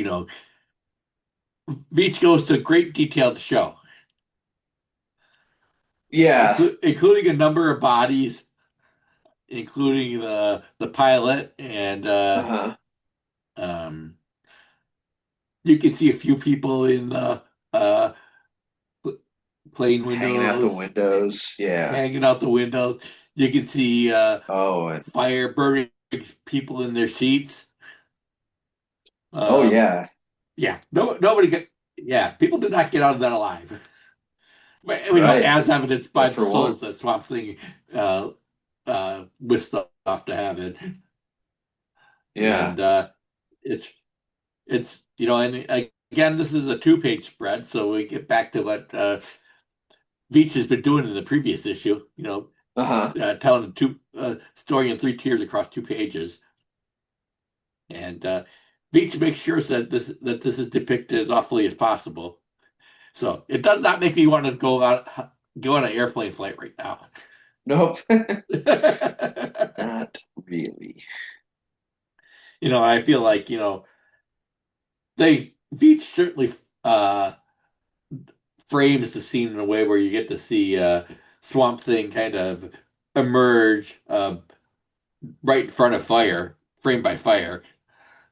Veatch goes to great detail to show, Yeah. including a number of bodies, including the pilot, and Uh-huh. um, you can see a few people in the uh, plane Hanging out the windows, windows. Yeah. hanging out the windows. You can see Oh, and fire burning people in their seats. oh Um, yeah. yeah, nobody got. Yeah, people did not get out of that alive. But, Right. as evidenced by Not the for one. souls that Swamp Thing uh, whisked off to heaven, Yeah. and it's and again, this is a two-page spread, so we get back to what Veitch has been doing in the previous issue. Uh-huh. Telling a two story in three tiers across 2 pages, and Veitch makes sure that this is depicted as awfully as possible. So it does not make me want to go on an airplane flight right now. Nope. Not really. I feel like they Veitch certainly uh, frames the scene in a way where you get to see Swamp Thing kind of emerge right in front of fire, frame by fire,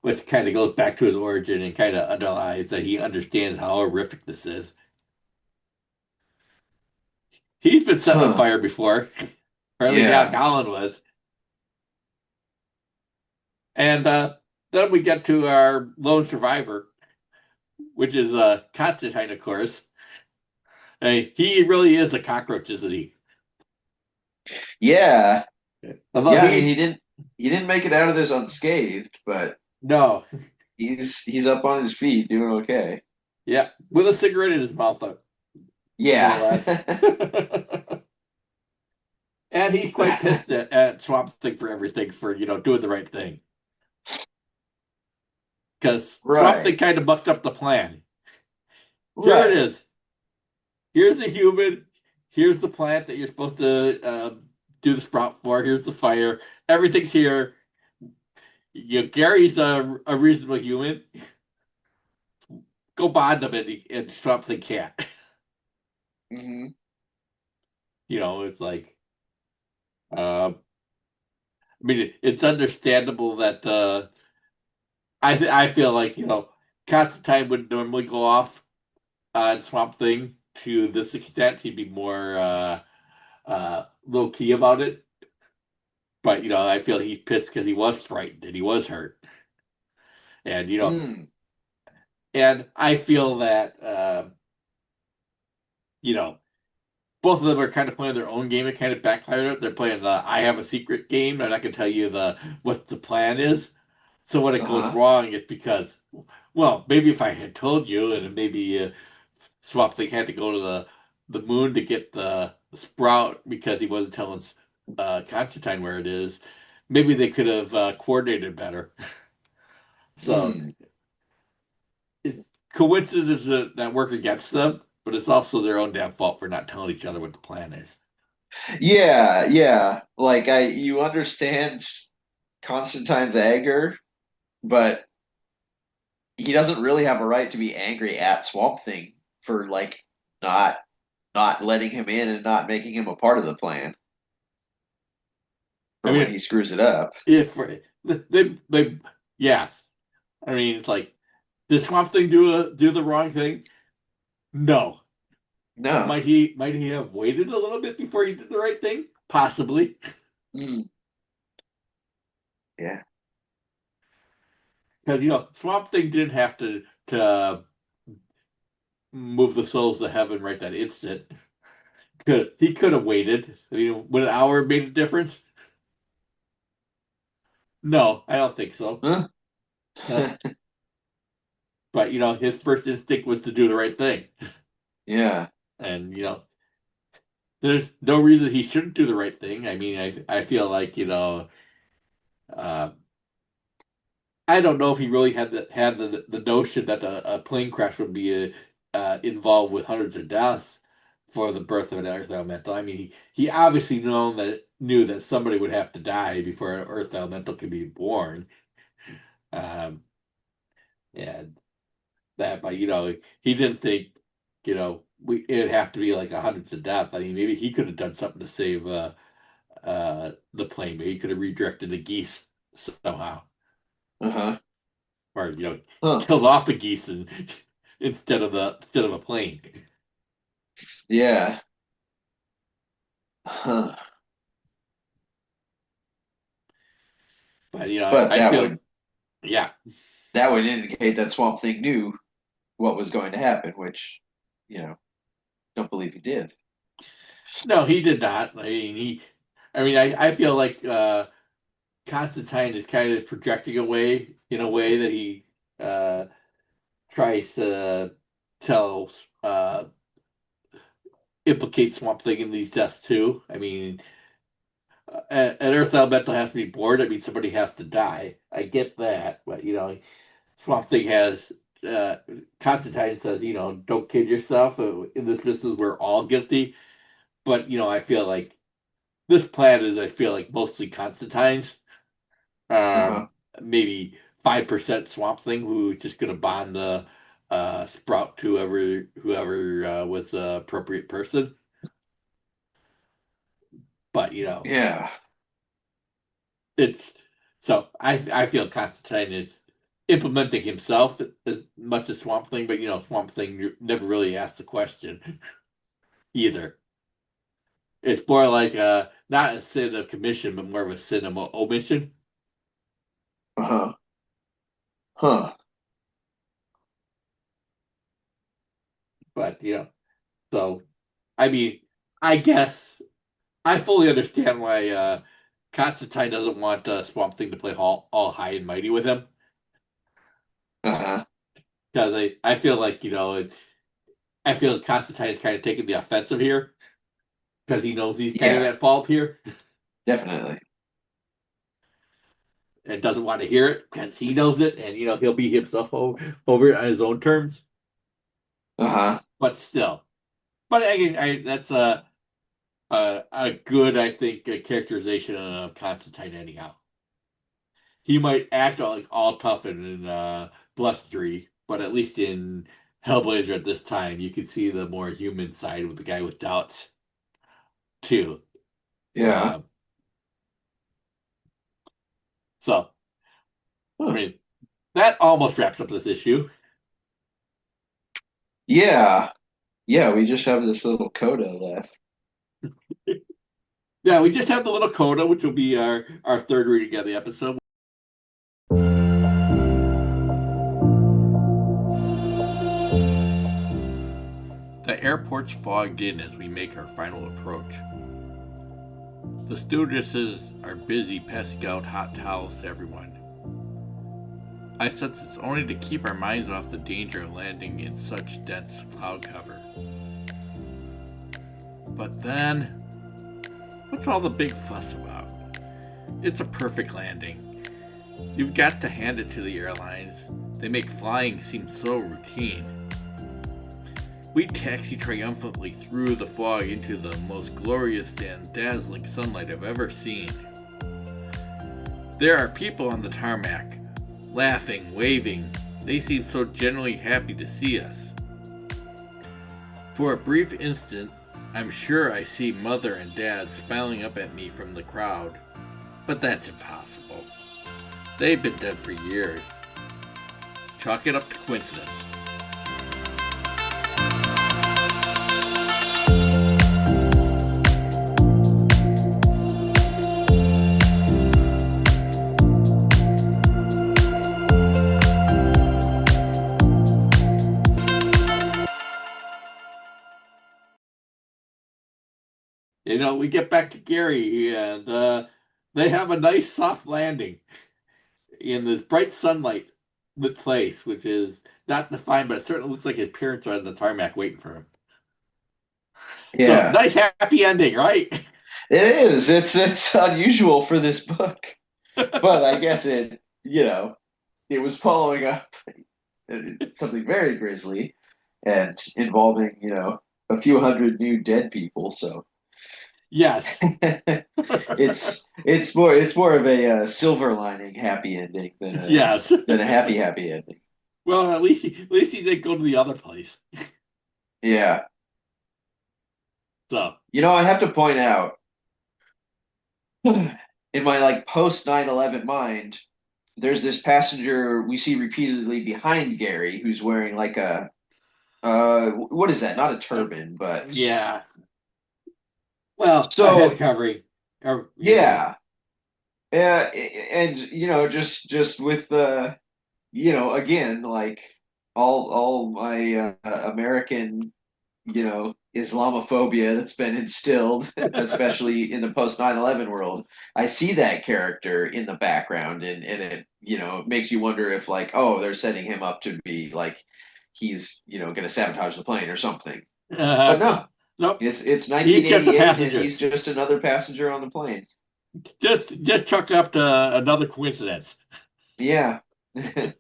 which kind of goes back to his origin and kind of underlies that he understands how horrific this is. He's been set on Huh. fire before, or at least Al Yeah. Collin was. And then we get to our lone survivor, which is Constantine, of course. He really is a cockroach, isn't he? Yeah. Although Yeah, I mean he's he didn't make it out of this unscathed, but no, he's up on his feet doing okay. yeah, with a cigarette in his mouth, no Yeah. less. And he's quite pissed at Swamp Thing for everything for doing the right thing because Swamp Thing Right. kind of mucked up the plan. Here it Right. is. Here's the human. Here's the plant that you're supposed to do the sprout for. Here's the fire. Everything's here. Gary's a reasonable human. Go bond him and Swamp Thing can't. Hmm. It's like, I mean, it's understandable that I feel like Constantine would normally go off on Swamp Thing to this extent. He'd be more low key about it. But I feel he's pissed because he was frightened and he was hurt, and Mm. I feel that you know both of them are kind of playing their own game. It kind of backfired. They're playing the "I have a secret" game, and I can tell you what the plan is. So when it goes Uh-huh. wrong, it's because, well, maybe if I had told you, and maybe Swamp Thing had to go to the moon to get the sprout because he wasn't telling Constantine where it is. Maybe they could have coordinated better. So Mm. it, coincidences that work against them, but it's also their own damn fault for not telling each other what the plan is. Yeah, yeah. Like I you understand Constantine's anger, but he doesn't really have a right to be angry at Swamp Thing for like not not letting him in and not making him a part of the plan I for when mean, he screws it up. if they yes, I mean it's like did Swamp Thing do the wrong thing? No. No. Might he have waited a little bit before he did the right thing? Possibly, Mm. Yeah. because Swamp Thing didn't have to move the souls to heaven right that instant. He could have waited. Would an hour have made a difference? No, I don't think so. Huh? No, but his first instinct was to do the right thing, Yeah. and there's no reason he shouldn't do the right thing. I mean, I feel like uh, I don't know if he really had the notion that a plane crash would be involved with hundreds of deaths for the birth of an Earth Elemental. I mean, he obviously knew that somebody would have to die before an Earth Elemental could be born, um, and that, but he didn't think it'd have to be like hundreds of deaths. I mean, maybe he could have done something to save the plane. Maybe he could have redirected the geese somehow, Uh-huh. or Huh. killed off the geese and instead of a plane. Yeah. Huh. But But I feel, yeah. that would indicate that Swamp Thing knew what was going to happen, which, you know, don't believe he did. No, he did not. I feel like Constantine is kind of projecting away in a way that he uh, tries to tell implicate Swamp Thing in these deaths too. I mean, an Earth Elemental has to be born. I mean, somebody has to die. I get that, but Swamp Thing has uh, Constantine says, don't kid yourself. In this business, we're all guilty. But I feel like this plan is, I feel like, mostly Constantine's. Uh-huh. Um, Maybe 5% Swamp Thing, who's just going to bond the Sprout to whoever was the appropriate person. But Yeah. it's so I feel Constantine is implementing himself as much as Swamp Thing, but Swamp Thing never really asked the question either. It's more like not a sin of commission, but more of a sin of omission. Uh-huh. Huh. But so I mean, I guess I fully understand why Constantine doesn't want Swamp Thing to play all high and mighty with him, Uh-huh. because I feel like I feel Constantine is kind of taking the offensive here because he knows he's kind of Yeah, at fault here definitely. and doesn't want to hear it because he knows it, and he'll be himself over it on his own terms. Uh-huh. But still, but that's a good, I think, characterization of Constantine anyhow. He might act like all tough and blustery, but at least in Hellblazer at this time, you could see the more human side with the guy with doubts too. Yeah. Uh, so, I Huh. mean, that almost wraps up this issue. Yeah. Yeah, we just have this little coda left. Yeah, we just have the little coda, which will be our third reading of the episode. The airport's fogged in as we make our final approach. The stewardesses are busy passing out hot towels to everyone. I sense it's only to keep our minds off the danger of landing in such dense cloud cover. But then, what's all the big fuss about? It's a perfect landing. You've got to hand it to the airlines. They make flying seem so routine. We taxi triumphantly through the fog into the most glorious and dazzling sunlight I've ever seen. There are people on the tarmac, laughing, waving. They seem so genuinely happy to see us. For a brief instant, I'm sure I see Mother and Dad smiling up at me from the crowd, but that's impossible. They've been dead for years. Chalk it up to coincidence. We get back to Gary, and they have a nice soft landing in the bright sunlight. place, which is not defined, but it certainly looks like his parents are on the tarmac waiting for him. So Yeah, nice happy ending, right? it is. It's unusual for this book, but I guess it was following up something very grisly and involving, a few hundred new dead people. So Yes. it's more of a silver lining happy ending than a Yes. happy ending. Well, at least he didn't go to the other place. Yeah. So I have to point out in my like post 9/11 mind, there's this passenger we see repeatedly behind Gary who's wearing like a what is that? Not a uh, turban, but yeah. Well, a head so covering. Or, yeah. yeah. Yeah, and just with the again like all my American Islamophobia that's been instilled, especially in the post 9/11 world. I see that character in the background, and it makes you wonder if like, oh, they're setting him up to be like he's going to sabotage the plane or something. But no, Nope. it's He's just a 1988 and passenger. he's just another passenger on the plane. Just chalk it up to another coincidence Yeah. in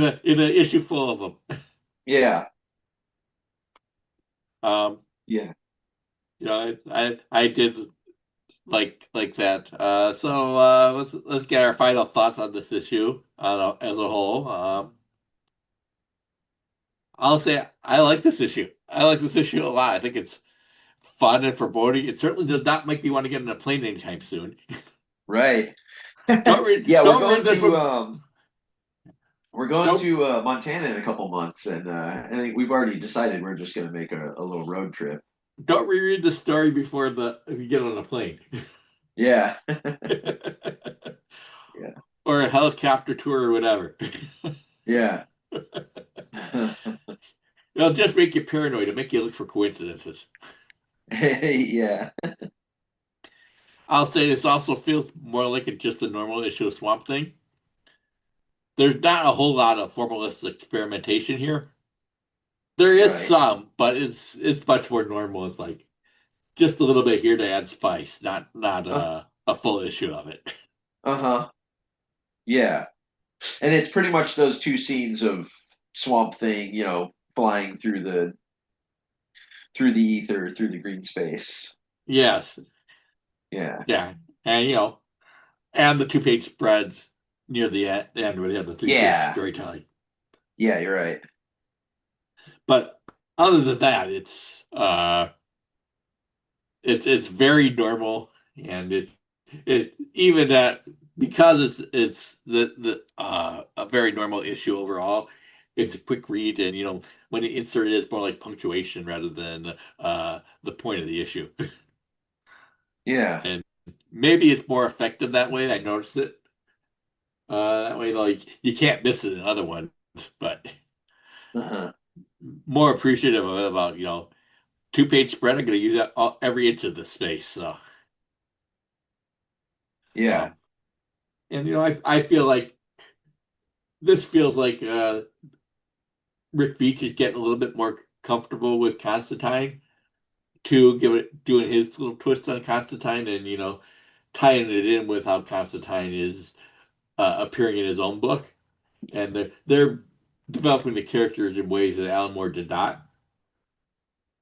a issue full of them. Yeah. Um, Yeah. I did like that. So let's get our final thoughts on this issue as a whole. I'll say I like this issue. I like this issue a lot. I think it's fun and foreboding. It certainly does not make me want to get in a plane anytime soon. Right. Yeah, Don't read this one. we're going Don't to Montana in a couple months, and I think we've already decided we're just going to make a little road trip. don't reread the story before the if you get on a plane. Yeah. Yeah. Or a helicopter tour or whatever. Yeah. It'll just make you paranoid. It'll make you look for coincidences. Yeah. I'll say this also feels more like just a normal issue of Swamp Thing. There's not a whole lot of formalist experimentation here. There is Right. some, but it's much more normal. It's like just a little bit here to add spice, not Uh, a full issue of it. uh-huh. Yeah. And it's pretty much those two scenes of Swamp Thing, flying through the ether, through the green space. Yes, Yeah. yeah, and and the two-page spreads near the end where they have the three-page Yeah. storytelling. Yeah, you're right. But other than that, it's very normal, and it even that because it's the a very normal issue overall. It's a quick read, and when you insert it, it's more like punctuation rather than the point of the issue. Yeah. And maybe it's more effective that way. I noticed it that way. Like you can't miss it in other ones, but Uh-huh. more appreciative of it about two-page spread. I'm going to use that every inch of the space. So, Yeah. um, and I feel like this feels like Rick Veitch is getting a little bit more comfortable with Constantine to give it doing his little twist on Constantine, and tying it in with how Constantine is appearing in his own book, and they're developing the characters in ways that Alan Moore did not.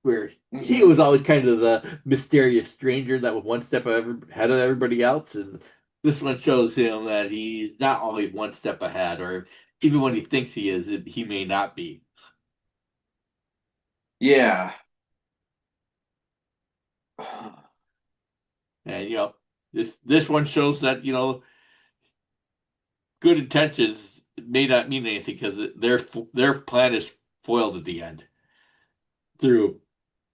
Where he Hmm. was always kind of the mysterious stranger that was one step ahead of everybody else, and this one shows him that he's not always one step ahead, or even when he thinks he is, he may not be. Yeah. And this one shows that good intentions may not mean anything because their plan is foiled at the end through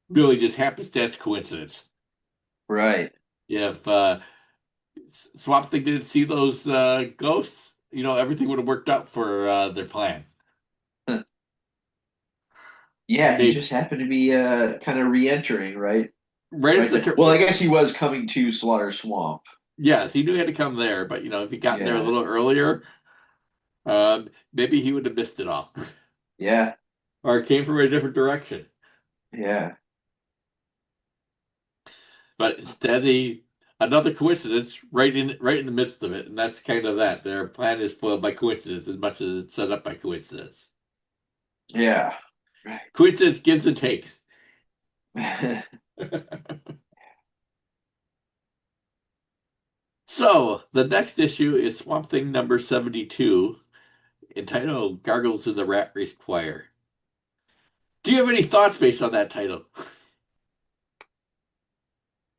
really just happenstance coincidence. Right. If Swamp Thing didn't see those ghosts, everything would have worked out for their plan. Yeah, he Maybe just happened to be kind of re-entering, right? right at Right the there. Well, I guess he was coming to Slaughter Swamp. yes, he knew he had to come there, but if he got there a Yeah. little earlier, Maybe he would have missed it all, Yeah, or it came from a different direction. yeah. But instead, he another coincidence right in the midst of it, and that's kind of that. Their plan is foiled by coincidence as much as it's set up by coincidence. Yeah. Right. Coincidence gives and takes. So the next issue is Swamp Thing number 72, entitled "Gargles in the Rat Race Choir." Do you have any thoughts based on that title?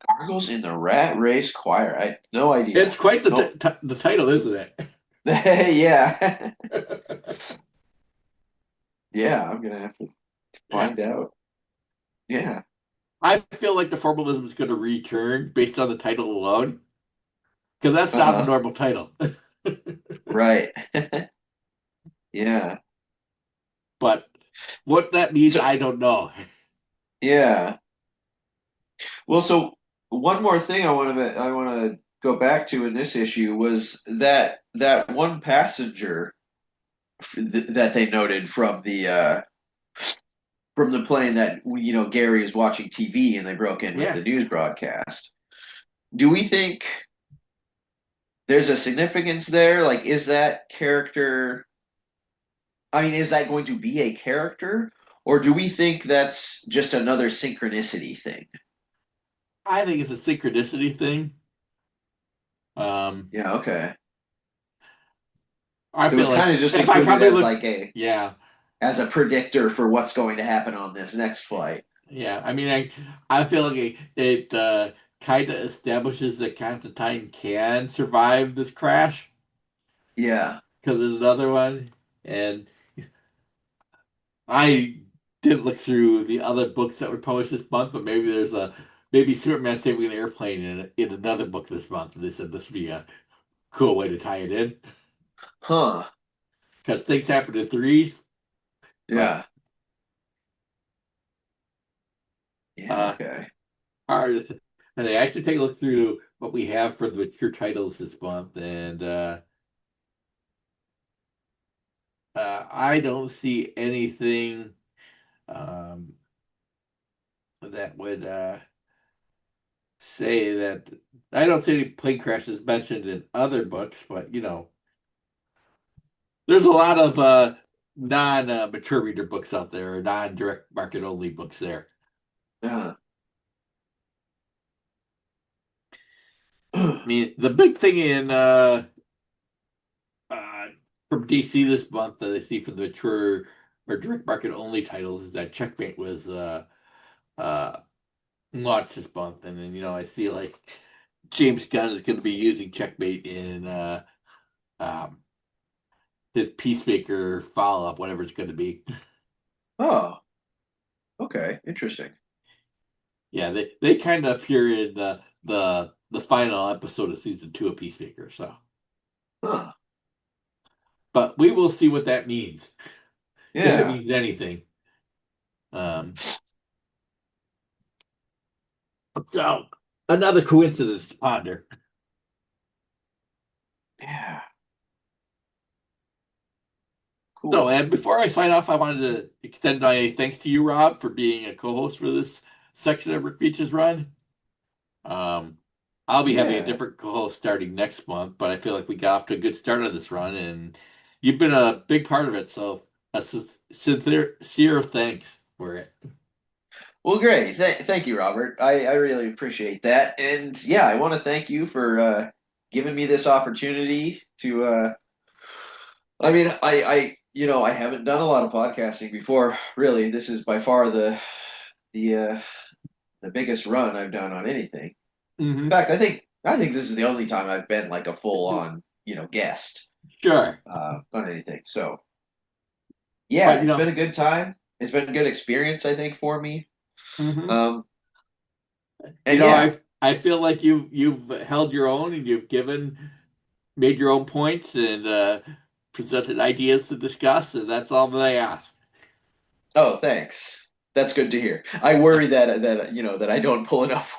Gargles in the Rat Race Choir. I no It's idea. quite the No. the title, isn't it? Yeah. Yeah, I'm gonna have to Yeah. find out. Yeah. I feel like the formalism is going to return based on the title alone, because that's not the Uh-huh. normal title. Right. Yeah. But what that means, So I don't know. yeah. Well, so one more thing I want to go back to in this issue was that one passenger that they noted from the plane that Gary is watching TV and they broke in with Yeah, the news broadcast. Do we think there's a significance there? Like, is that character? I mean, is that going to be a character, or do we think that's just another synchronicity thing? I think it's a synchronicity thing. Um, Yeah, okay. I So it feel was like kind of just if I included probably as look, like a yeah, as a predictor for what's going to happen on this next flight. yeah. I mean, I feel like it kind of establishes that Constantine can survive this crash Yeah. because there's another one, and I did look through the other books that were published this month, but maybe Superman saving an airplane in another book this month, and they said this would be a cool way to tie it in Huh. because things happen in threes, but Yeah. Yeah, uh, okay. hard. And I actually take a look through what we have for the mature titles this month, and I don't see anything um, that would say that. I don't see any plane crashes mentioned in other books, but there's a lot of non mature reader books out there, or non direct market only books there. Yeah. I mean, the big thing in uh, from DC this month that I see for the mature or direct market only titles is that Checkmate was uh, launched this month, and then I see like James Gunn is going to be using Checkmate in um, his Peacemaker follow up, whatever it's going to be. Oh, okay. Interesting. Yeah, they kind of appear in the final episode of season 2 of Peacemaker. So, Huh. but we will see what that means if it Yeah. means anything. Um, so another coincidence to ponder. Yeah. So, Cool. and before I sign off, I wanted to extend my thanks to you, Rob, for being a co-host for this section of Rick Beach's run. Um, I'll be having a Yeah. different co-host starting next month, but I feel like we got off to a good start on this run, and you've been a big part of it. So, sincere thanks for it. Well, great. Thank you, Robert. I really appreciate that. And yeah, I want to thank you for giving me this opportunity to I mean, I haven't done a lot of podcasting before, really. This is by far the the biggest run I've done on anything. In Hmm. fact, I think this is the only time I've been like a full on, guest Sure, on anything. So yeah, but it's been a good time. It's been a good experience, I think, for me. hmm Um, and yeah, I feel like you've held your own and you've made your own points and presented ideas to discuss, and that's all that I ask. oh, thanks. That's good to hear. I worry that I don't pull enough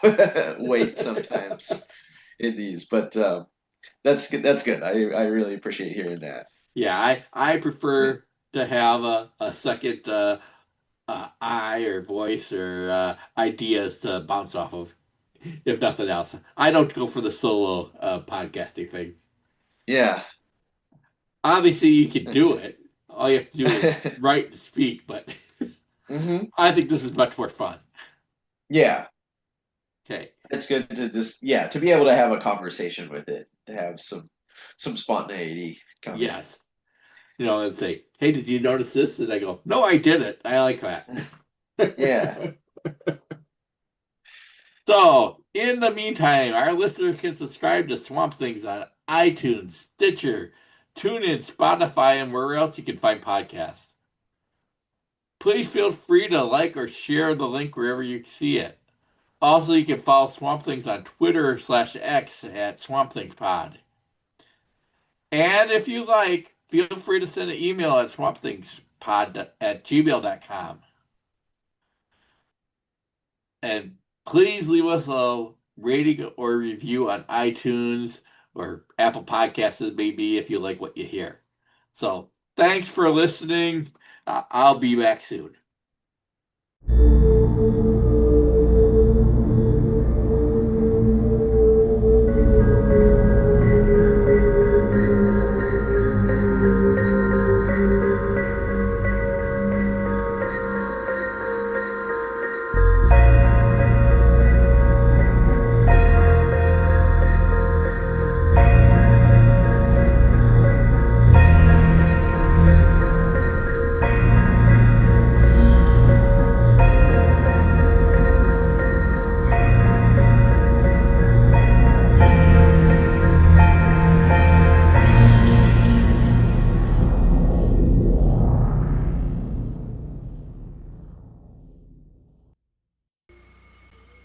weight sometimes in these, but that's good. That's good. I really appreciate hearing that. Yeah, I prefer to have a second eye or voice or ideas to bounce off of, if nothing else. I don't go for the solo podcasting thing. Yeah. Obviously, you can do it. All you have to do is write and speak, but hmm I think this is much more fun. Yeah. Okay. It's good to just yeah, to be able to have a conversation with it, to have some spontaneity come in. Yes. And say, hey, did you notice this? And I go, no, I didn't. I like that. Yeah. So, in the meantime, our listeners can subscribe to Swamp Things on iTunes, Stitcher, TuneIn, Spotify, and wherever else you can find podcasts. Please feel free to like or share the link wherever you see it. Also, you can follow Swamp Things on Twitter/X at Swamp Things Pod. And if you like, feel free to send an email at swampthingspod@gmail.com. And please leave us a rating or review on iTunes or Apple Podcasts, maybe, if you like what you hear. So thanks for listening. I'll be back soon.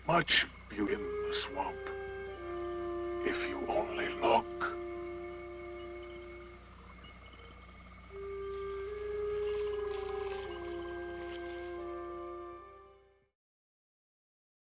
Much beauty in the swamp.